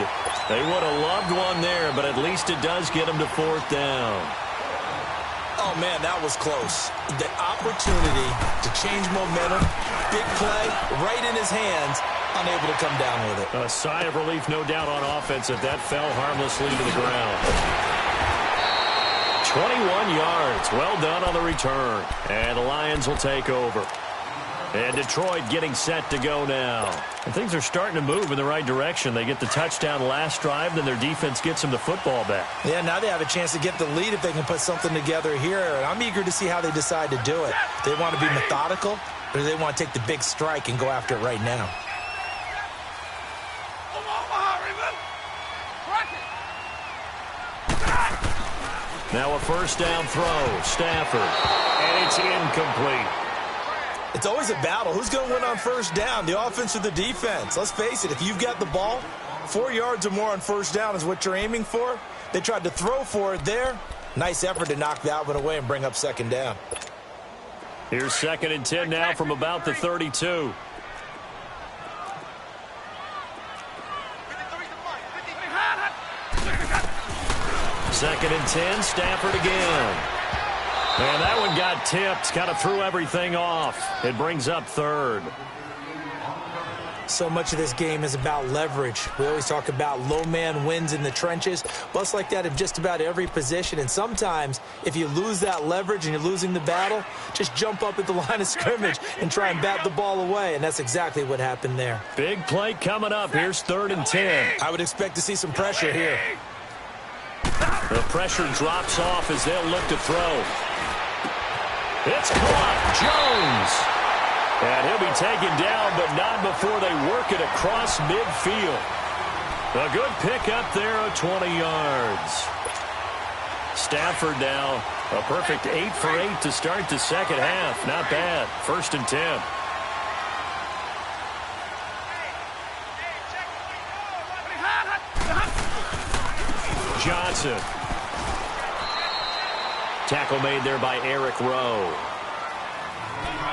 Speaker 1: They would have loved one there, but at least it does get them to 4th down.
Speaker 2: Oh, man, that was close. The opportunity to change momentum, big play, right in his hands, unable to come down with it.
Speaker 1: A sigh of relief, no doubt, on offense if that fell harmlessly to the ground. 21 yards. Well done on the return. And the Lions will take over. And Detroit getting set to go now. And things are starting to move in the right direction. They get the touchdown last drive, then their defense gets them the football back.
Speaker 2: Yeah, now they have a chance to get the lead if they can put something together here. And I'm eager to see how they decide to do it. They want to be methodical, or do they want to take the big strike and go after it right now?
Speaker 1: Now a first down throw. Stafford. And it's incomplete.
Speaker 2: It's always a battle. Who's going to win on first down, the offense or the defense? Let's face it, if you've got the ball, 4 yards or more on first down is what you're aiming for. They tried to throw for it there. Nice effort to knock that one away and bring up second down.
Speaker 1: Here's 2nd and 10 now from about the 32. Second and 10, Stafford again. And that one got tipped, kind of threw everything off. It brings up 3rd.
Speaker 2: So much of this game is about leverage. We always talk about low man wins in the trenches. Busts like that in just about every position. And sometimes, if you lose that leverage and you're losing the battle, just jump up at the line of scrimmage and try and bat the ball away. And that's exactly what happened there.
Speaker 1: Big play coming up. Here's 3rd and 10.
Speaker 2: I would expect to see some pressure here.
Speaker 1: The pressure drops off as they'll look to throw. It's caught. Jones. And he'll be taken down, but not before they work it across midfield. A good pickup there of 20 yards. Stafford now a perfect 8 for 8 to start the second half. Not bad. 1st and 10. Johnson. Tackle made there by Eric Rowe.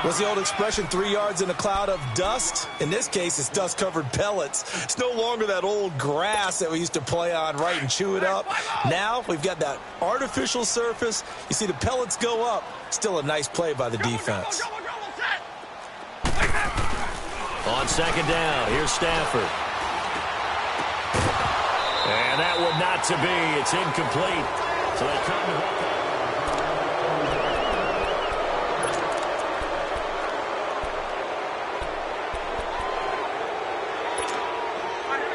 Speaker 2: What's the old expression, 3 yards in a cloud of dust? In this case, it's dust-covered pellets. It's no longer that old grass that we used to play on, right, and chew it up. Now we've got that artificial surface. You see the pellets go up. Still a nice play by the defense.
Speaker 1: On second down, here's Stafford. And that one not to be. It's incomplete. So they come to hook up.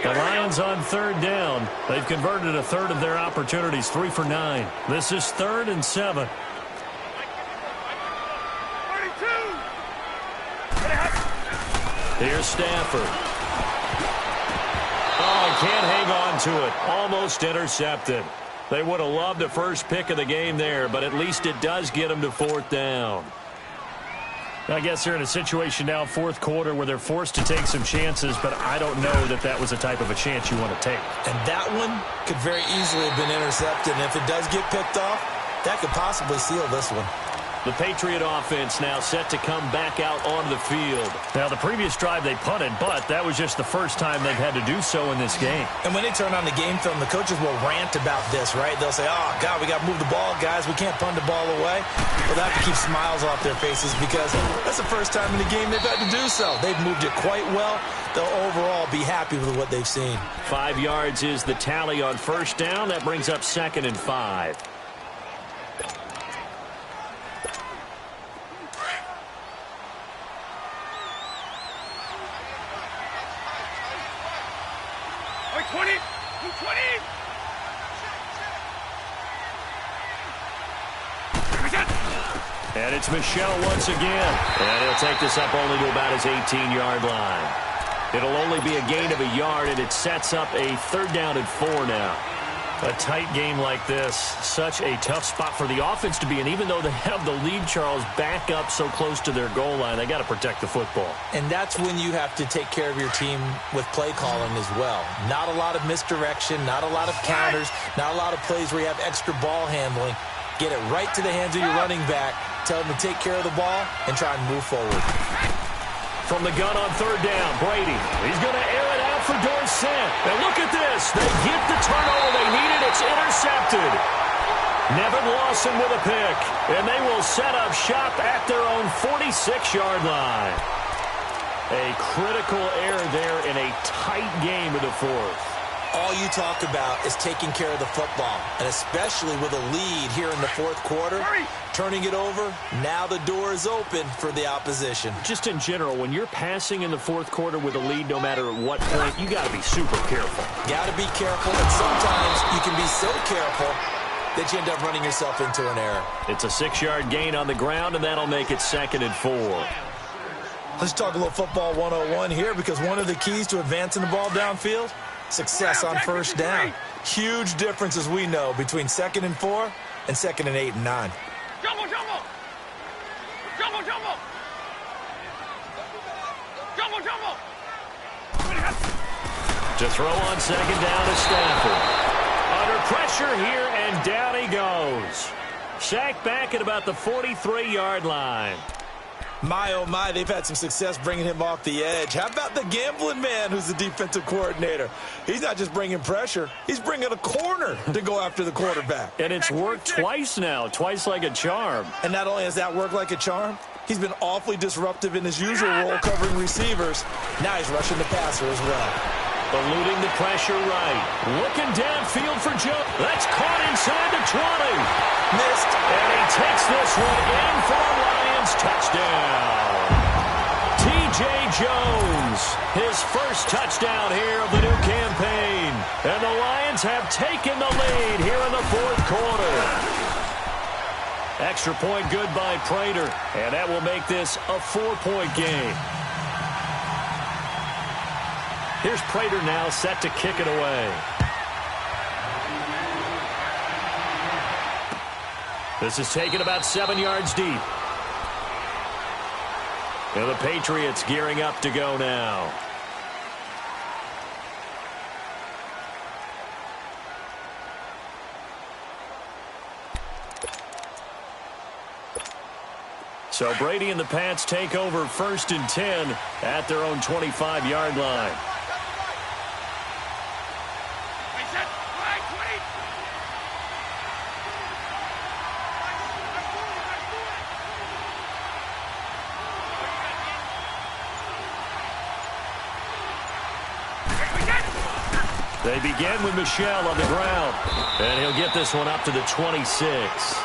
Speaker 1: The Lions on third down. They've converted a third of their opportunities, 3 for 9. This is 3rd and 7. Here's Stafford. Oh, he can't hang on to it. Almost intercepted. They would have loved a first pick of the game there, but at least it does get them to 4th down. I guess they're in a situation now, 4th quarter, where they're forced to take some chances, but I don't know that that was the type of a chance you want to take.
Speaker 2: And that one could very easily have been intercepted, and if it does get picked off, that could possibly seal this one.
Speaker 1: The Patriot offense now set to come back out onto the field. Now, the previous drive they punted, but that was just the first time they've had to do so in this game.
Speaker 2: And when they turn on the game film, the coaches will rant about this, right? They'll say, oh, God, we got to move the ball, guys. We can't punt the ball away. Well, they have to keep smiles off their faces because that's the first time in the game they've had to do so. They've moved it quite well. They'll overall be happy with what they've seen.
Speaker 1: 5 yards is the tally on first down. That brings up 2nd and 5. And it's Michelle once again. And he'll take this up only to about his 18-yard line. It'll only be a gain of a yard, and it sets up a 3rd down and 4 now. A tight game like this, such a tough spot for the offense to be in. Even though they have the lead, Charles, back up so close to their goal line, they got to protect the football.
Speaker 2: And that's when you have to take care of your team with play calling as well. Not a lot of misdirection, not a lot of counters, not a lot of plays where you have extra ball handling. Get it right to the hands of your running back. Tell him to take care of the ball and try and move forward.
Speaker 1: From the gun on 3rd down, Brady. He's going to air it out for Dorsett. And look at this. They get the turnover they needed. It's intercepted. Nevin Lawson with a pick. And they will set up shop at their own 46-yard line. A critical error there in a tight game of the 4th.
Speaker 2: All you talk about is taking care of the football, and especially with a lead here in the 4th quarter, turning it over, now the door is open for the opposition.
Speaker 1: Just in general, when you're passing in the 4th quarter with a lead, no matter at what point, you got to be super careful.
Speaker 2: Got to be careful, and sometimes you can be so careful that you end up running yourself into an error.
Speaker 1: It's a 6-yard gain on the ground, and that'll make it 2nd and 4.
Speaker 2: Let's talk a little football 101 here, because one of the keys to advancing the ball downfield, success on first down. Huge difference, as we know, between 2nd and 4 and 2nd and 8 and 9.
Speaker 3: Jumbo, jumbo! Jumbo, jumbo! Jumbo, jumbo!
Speaker 1: To throw on 2nd down is Stafford. Under pressure here, and down he goes. Sacked back at about the 43-yard line.
Speaker 2: My, oh, my, they've had some success bringing him off the edge. How about the gambling man who's the defensive coordinator? He's not just bringing pressure. He's bringing a corner to go after the quarterback.
Speaker 1: And it's worked twice now, twice like a charm.
Speaker 2: And not only has that worked like a charm, he's been awfully disruptive in his usual role covering receivers. Now he's rushing the passer as well.
Speaker 1: Eluding the pressure right. Looking downfield for Joe. That's caught inside the 20.
Speaker 2: Missed.
Speaker 1: And he takes this one in for a Lions touchdown. T.J. Jones, his first touchdown here of the new campaign. And the Lions have taken the lead here in the 4th quarter. Extra point good by Prater. And that will make this a 4-point game. Here's Prater now set to kick it away. This is taken about 7 yards deep. And the Patriots gearing up to go now. So Brady and the Pats take over 1st and 10 at their own 25-yard line. They begin with Michel on the ground, and he'll get this one up to the 26.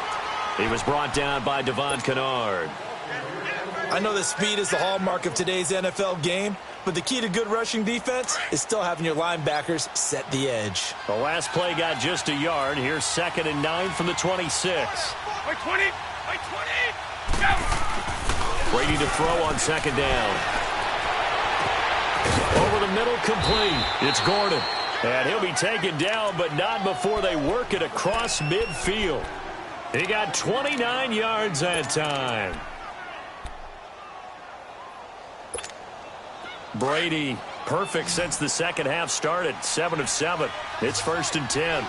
Speaker 1: He was brought down by Devon Kennard.
Speaker 2: I know that speed is the hallmark of today's NFL game, but the key to good rushing defense is still having your linebackers set the edge.
Speaker 1: The last play got just a yard. Here's 2nd and 9 from the 26.
Speaker 3: By 20! By 20! Go!
Speaker 1: Brady to throw on 2nd down. Over the middle, complete. It's Gordon. And he'll be taken down, but not before they work it across midfield. He got 29 yards that time. Brady, perfect since the second half started. 7 of 7. It's 1st and 10.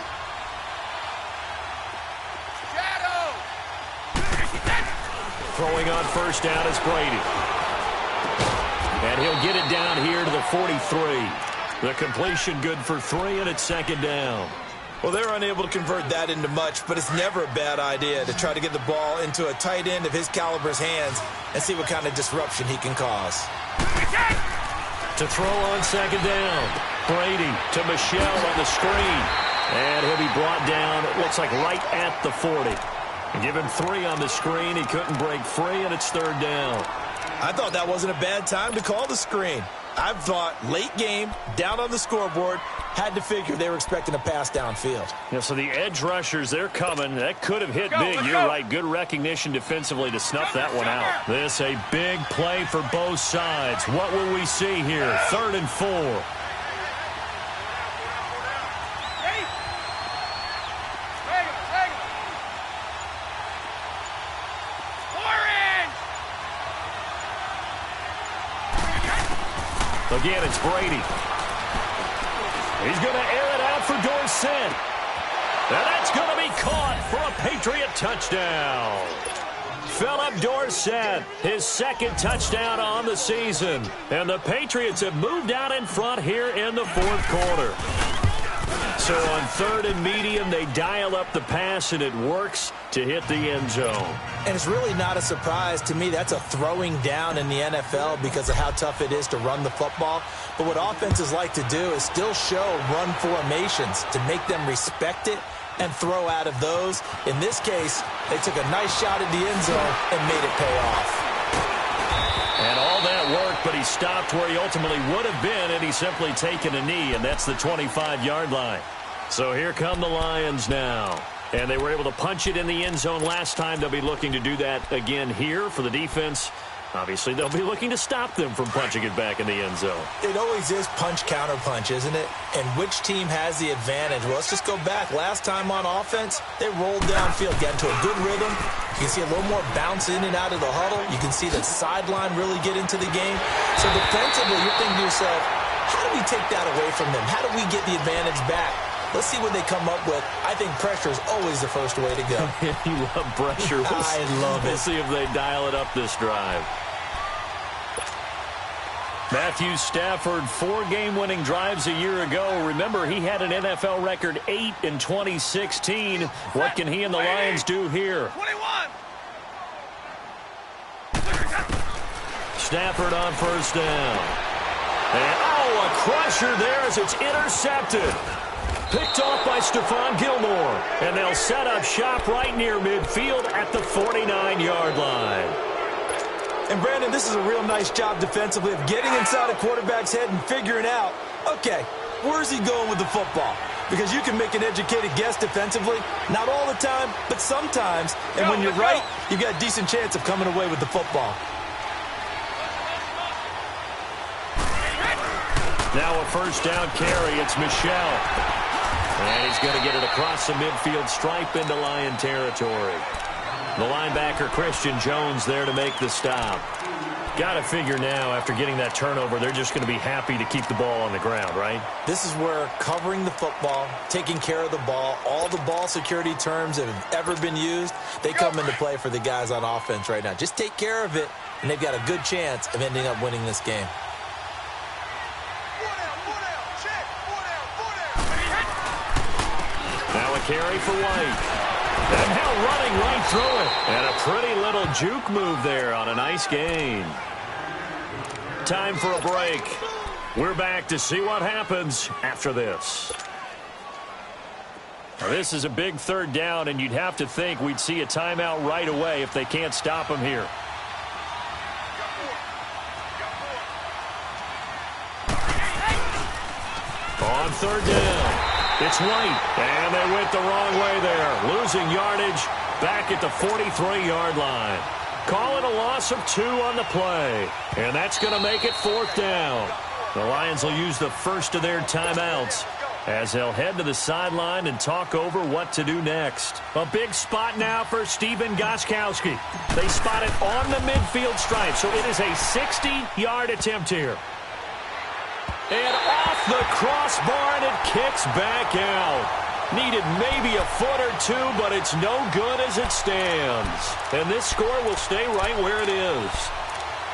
Speaker 3: Shadow!
Speaker 1: Throwing on 1st down is Brady. And he'll get it down here to the 43. The completion good for 3, and it's 2nd down.
Speaker 2: Well, they're unable to convert that into much, but it's never a bad idea to try to get the ball into a tight end of his caliber's hands and see what kind of disruption he can cause.
Speaker 1: To throw on 2nd down. Brady to Michel on the screen. And he'll be brought down, it looks like right at the 40. Give him 3 on the screen. He couldn't break free, and it's 3rd down.
Speaker 2: I thought that wasn't a bad time to call the screen. I thought late game, down on the scoreboard, had to figure they were expecting a pass downfield.
Speaker 1: Yeah, so the edge rushers, they're coming. That could have hit big. You're right. Good recognition defensively to snuff that one out. This a big play for both sides. What will we see here? 3rd and 4. Again, it's Brady. He's going to air it out for Dorsett. And that's going to be caught for a Patriot touchdown. Philip Dorsett, his 2nd touchdown on the season. And the Patriots have moved out in front here in the 4th quarter. So on 3rd and medium, they dial up the pass, and it works to hit the end zone.
Speaker 2: And it's really not a surprise to me. That's a throwing down in the NFL because of how tough it is to run the football. But what offenses like to do is still show run formations to make them respect it and throw out of those. In this case, they took a nice shot at the end zone and made it pay off.
Speaker 1: And all that worked, but he stopped where he ultimately would have been, and he's simply taken a knee, and that's the 25-yard line. So here come the Lions now. And they were able to punch it in the end zone last time. They'll be looking to do that again here for the defense. Obviously, they'll be looking to stop them from punching it back in the end zone.
Speaker 2: It always is punch-counter-punch, isn't it? And which team has the advantage? Well, let's just go back. Last time on offense, they rolled downfield, got into a good rhythm. You can see a little more bounce in and out of the huddle. You can see the sideline really get into the game. So defensively, you're thinking to yourself, how do we take that away from them? How do we get the advantage back? Let's see what they come up with. I think pressure is always the first way to go.
Speaker 1: You love pressure.
Speaker 2: I love it.
Speaker 1: We'll see if they dial it up this drive. Matthew Stafford, 4 game-winning drives a year ago. Remember, he had an NFL record 8 in 2016. What can he and the Lions do here?
Speaker 3: 21!
Speaker 1: Stafford on 1st down. And, a crusher there as it's intercepted. Picked off by Stephon Gilmore. And they'll set up shop right near midfield at the 49-yard line.
Speaker 2: And, Brandon, this is a real nice job defensively of getting inside a quarterback's head and figuring out, okay, where's he going with the football? Because you can make an educated guess defensively, not all the time, but sometimes. And when you're right, you've got a decent chance of coming away with the football.
Speaker 1: Now a 1st down carry. It's Michel. And he's going to get it across the midfield stripe into Lion territory. The linebacker, Christian Jones, there to make the stop. Got to figure now, after getting that turnover, they're just going to be happy to keep the ball on the ground, right?
Speaker 2: This is where covering the football, taking care of the ball, all the ball security terms that have ever been used, they come into play for the guys on offense right now. Just take care of it, and they've got a good chance of ending up winning this game.
Speaker 1: Now a carry for White. And now running right through it. And a pretty little juke move there on a nice gain. Time for a break. We're back to see what happens after this. Now, this is a big third down, and you'd have to think we'd see a timeout right away if they can't stop him here. On third down. It's White, and they went the wrong way there. Losing yardage back at the 43-yard line. Call it a loss of 2 on the play, and that's going to make it 4th down. The Lions will use the first of their timeouts as they'll head to the sideline and talk over what to do next. A big spot now for Stephen Gostkowski. They spot it on the midfield stripe, so it is a 60-yard attempt here. And off the crossbar, and it kicks back out. Needed maybe a foot or 2, but it's no good as it stands. And this score will stay right where it is.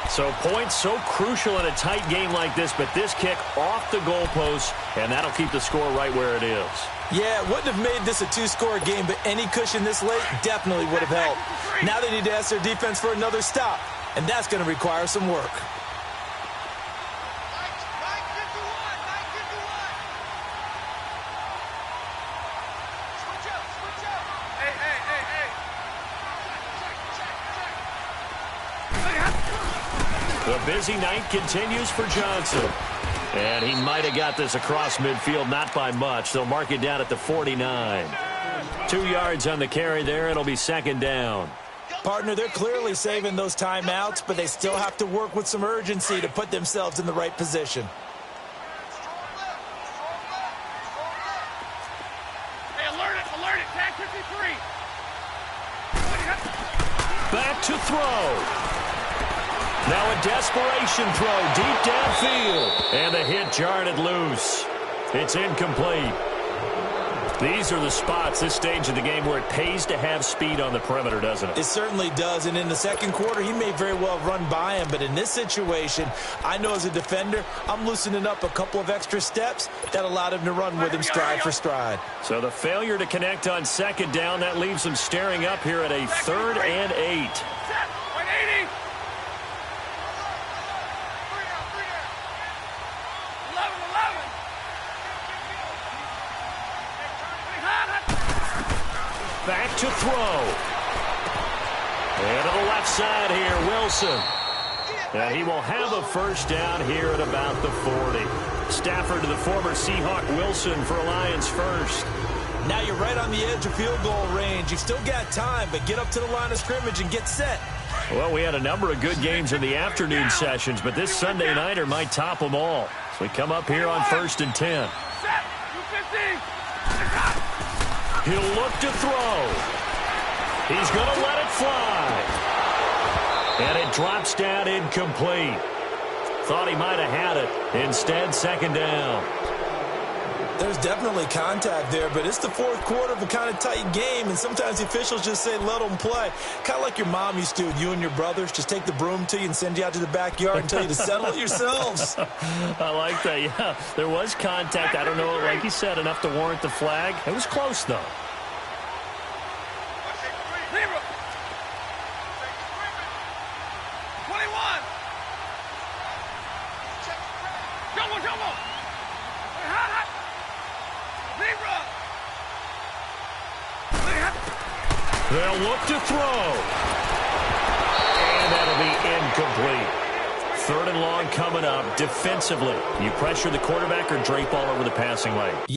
Speaker 1: So points so crucial in a tight game like this, but this kick off the goalpost, and that'll keep the score right where it is.
Speaker 2: Yeah, it wouldn't have made this a 2-score game, but any cushion this late definitely would have helped. Now they need to ask their defense for another stop, and that's going to require some work.
Speaker 1: The busy night continues for Johnson. And he might have got this across midfield, not by much. They'll mark it down at the 49. 2 yards on the carry there. It'll be 2nd down.
Speaker 2: Partner, they're clearly saving those timeouts, but they still have to work with some urgency to put themselves in the right position.
Speaker 3: Hey, alert it, tag 53.
Speaker 1: Back to throw. Now a desperation throw deep downfield. And the hit jarred it loose. It's incomplete. These are the spots, this stage of the game, where it pays to have speed on the perimeter, doesn't it?
Speaker 2: It certainly does. And in the second quarter, he may very well run by him. But in this situation, I know as a defender, I'm loosening up a couple of extra steps that allowed him to run with him stride for stride.
Speaker 1: So the failure to connect on 2nd down, that leaves him staring up here at a 3rd and 8. Back to throw. And to the left side here, Wilson. And he will have a 1st down here at about the 40. Stafford to the former Seahawk Wilson for a Lions 1st.
Speaker 2: Now you're right on the edge of field goal range. You've still got time, but get up to the line of scrimmage and get set.
Speaker 1: Well, we had a number of good games in the afternoon sessions, but this Sunday nighter might top them all. So we come up here on 1st and 10. He'll look to throw. He's going to let it fly. And it drops down incomplete. Thought he might have had it. Instead, 2nd down.
Speaker 2: There's definitely contact there, but it's the 4th quarter of a kind of tight game, and sometimes the officials just say, let them play. Kind of like your mom used to with you and your brothers. Just take the broom to you and send you out to the backyard and tell you to settle it yourselves.
Speaker 1: I like that, yeah. There was contact. I don't know, like you said, enough to warrant the flag. It was close, though. They'll look to throw. And that'll be incomplete. 3rd and long coming up. Defensively, you pressure the quarterback or drape all over the passing lane?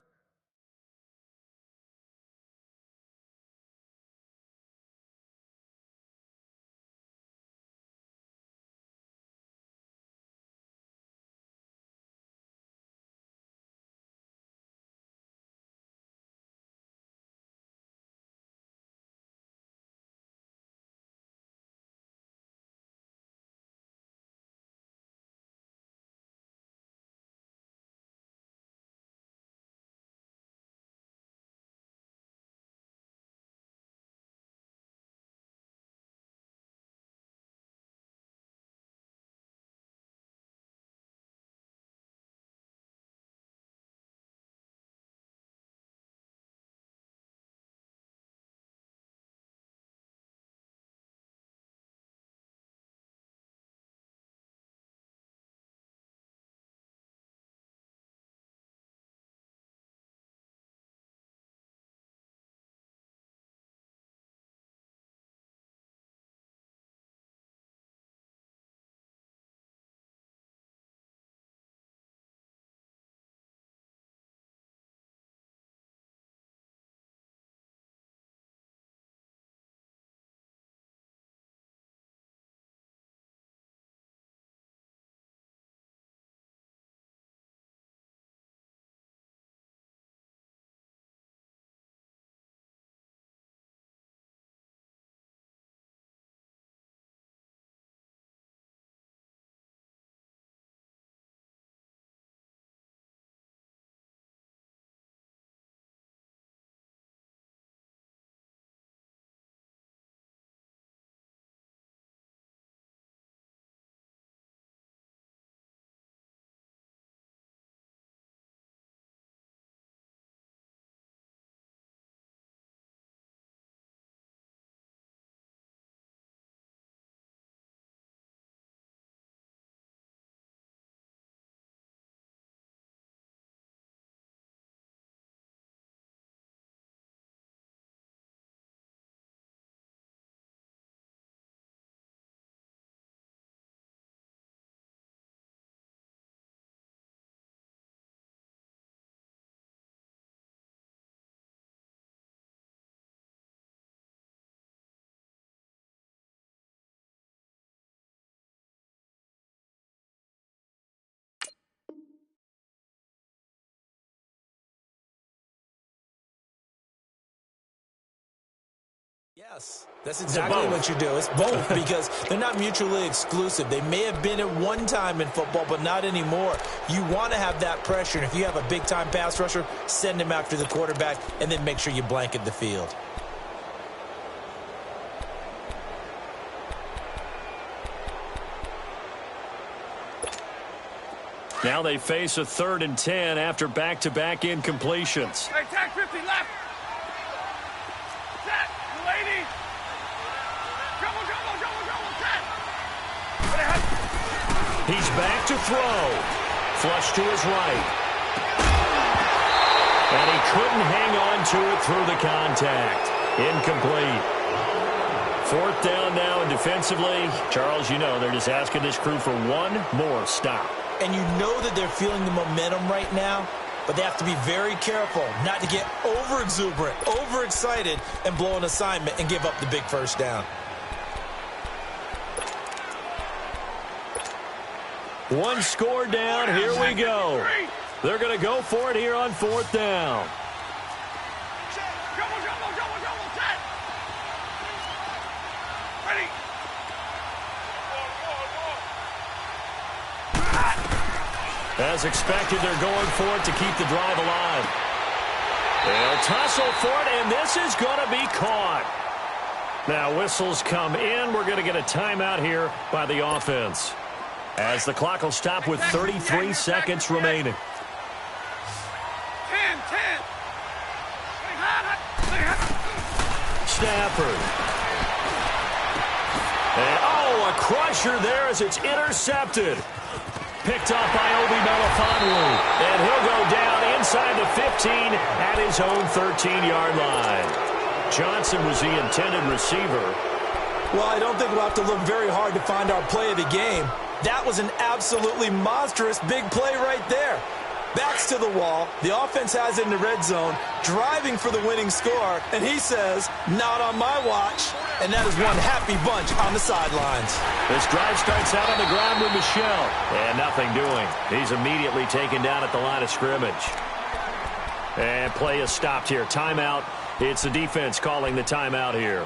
Speaker 2: Yes, that's exactly what you do. It's both because they're not mutually exclusive. They may have been at one time in football, but not anymore. You want to have that pressure, and if you have a big-time pass rusher, send him after the quarterback, and then make sure you blanket the field.
Speaker 1: Now they face a 3rd and 10 after back-to-back incompletions.
Speaker 3: Hey, tag 50 left. Set, lady. Double, set.
Speaker 1: He's back to throw. Flush to his right. And he couldn't hang on to it through the contact. Incomplete. 4th down now, and defensively, Charles, you know, they're just asking this crew for one more stop.
Speaker 2: And you know that they're feeling the momentum right now, but they have to be very careful not to get over-exuberant, overexcited, and blow an assignment and give up the big first down.
Speaker 1: One score down, here we go. They're going to go for it here on 4th down.
Speaker 3: Double, set. Ready.
Speaker 1: As expected, they're going for it to keep the drive alive. They'll tussle for it, and this is going to be caught. Now, whistles come in. We're going to get a timeout here by the offense, as the clock will stop with 33 seconds remaining.
Speaker 3: 10.
Speaker 1: Stafford. And, a crusher there as it's intercepted. Picked up by Obi Melifonwu, and he'll go down inside the 15 at his own 13-yard line. Johnson was the intended receiver.
Speaker 2: Well, I don't think we'll have to look very hard to find our play of the game. That was an absolutely monstrous big play right there. Backs to the wall. The offense has it in the red zone, driving for the winning score, and he says, not on my watch. And that is one happy bunch on the sidelines.
Speaker 1: This drive starts out on the ground with Michel, and nothing doing. He's immediately taken down at the line of scrimmage. And play is stopped here. Timeout. It's the defense calling the timeout here,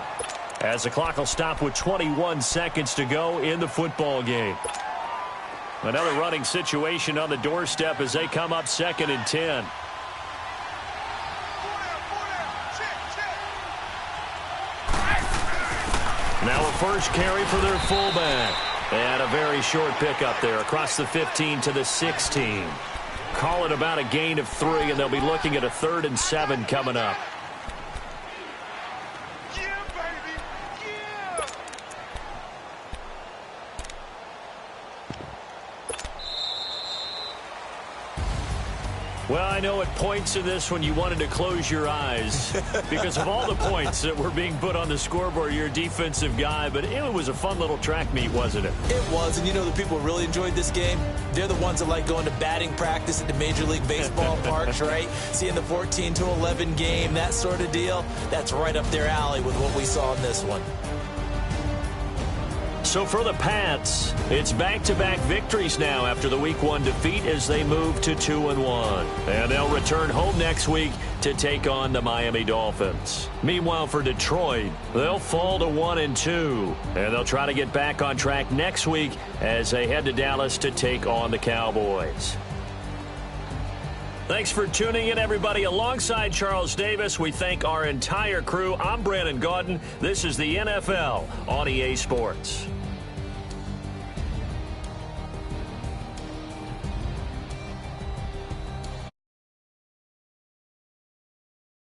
Speaker 1: as the clock will stop with 21 seconds to go in the football game. Another running situation on the doorstep as they come up 2nd and 10. Now a first carry for their fullback. And a very short pickup there across the 15 to the 16. Call it about a gain of 3, and they'll be looking at a 3rd and 7 coming up. Well, I know at points in this when you wanted to close your eyes because of all the points that were being put on the scoreboard. You're a defensive guy, but it was a fun little track meet, wasn't it?
Speaker 2: It was, and you know the people who really enjoyed this game? They're the ones that like going to batting practice at the Major League Baseball parks, right? Seeing the 14-11 game, that sort of deal. That's right up their alley with what we saw in this one.
Speaker 1: So for the Pats, it's back-to-back victories now after the Week 1 defeat as they move to 2-1. And they'll return home next week to take on the Miami Dolphins. Meanwhile, for Detroit, they'll fall to 1-2. And they'll try to get back on track next week as they head to Dallas to take on the Cowboys. Thanks for tuning in, everybody. Alongside Charles Davis, we thank our entire crew. I'm Brandon Gaudin. This is the NFL on EA Sports.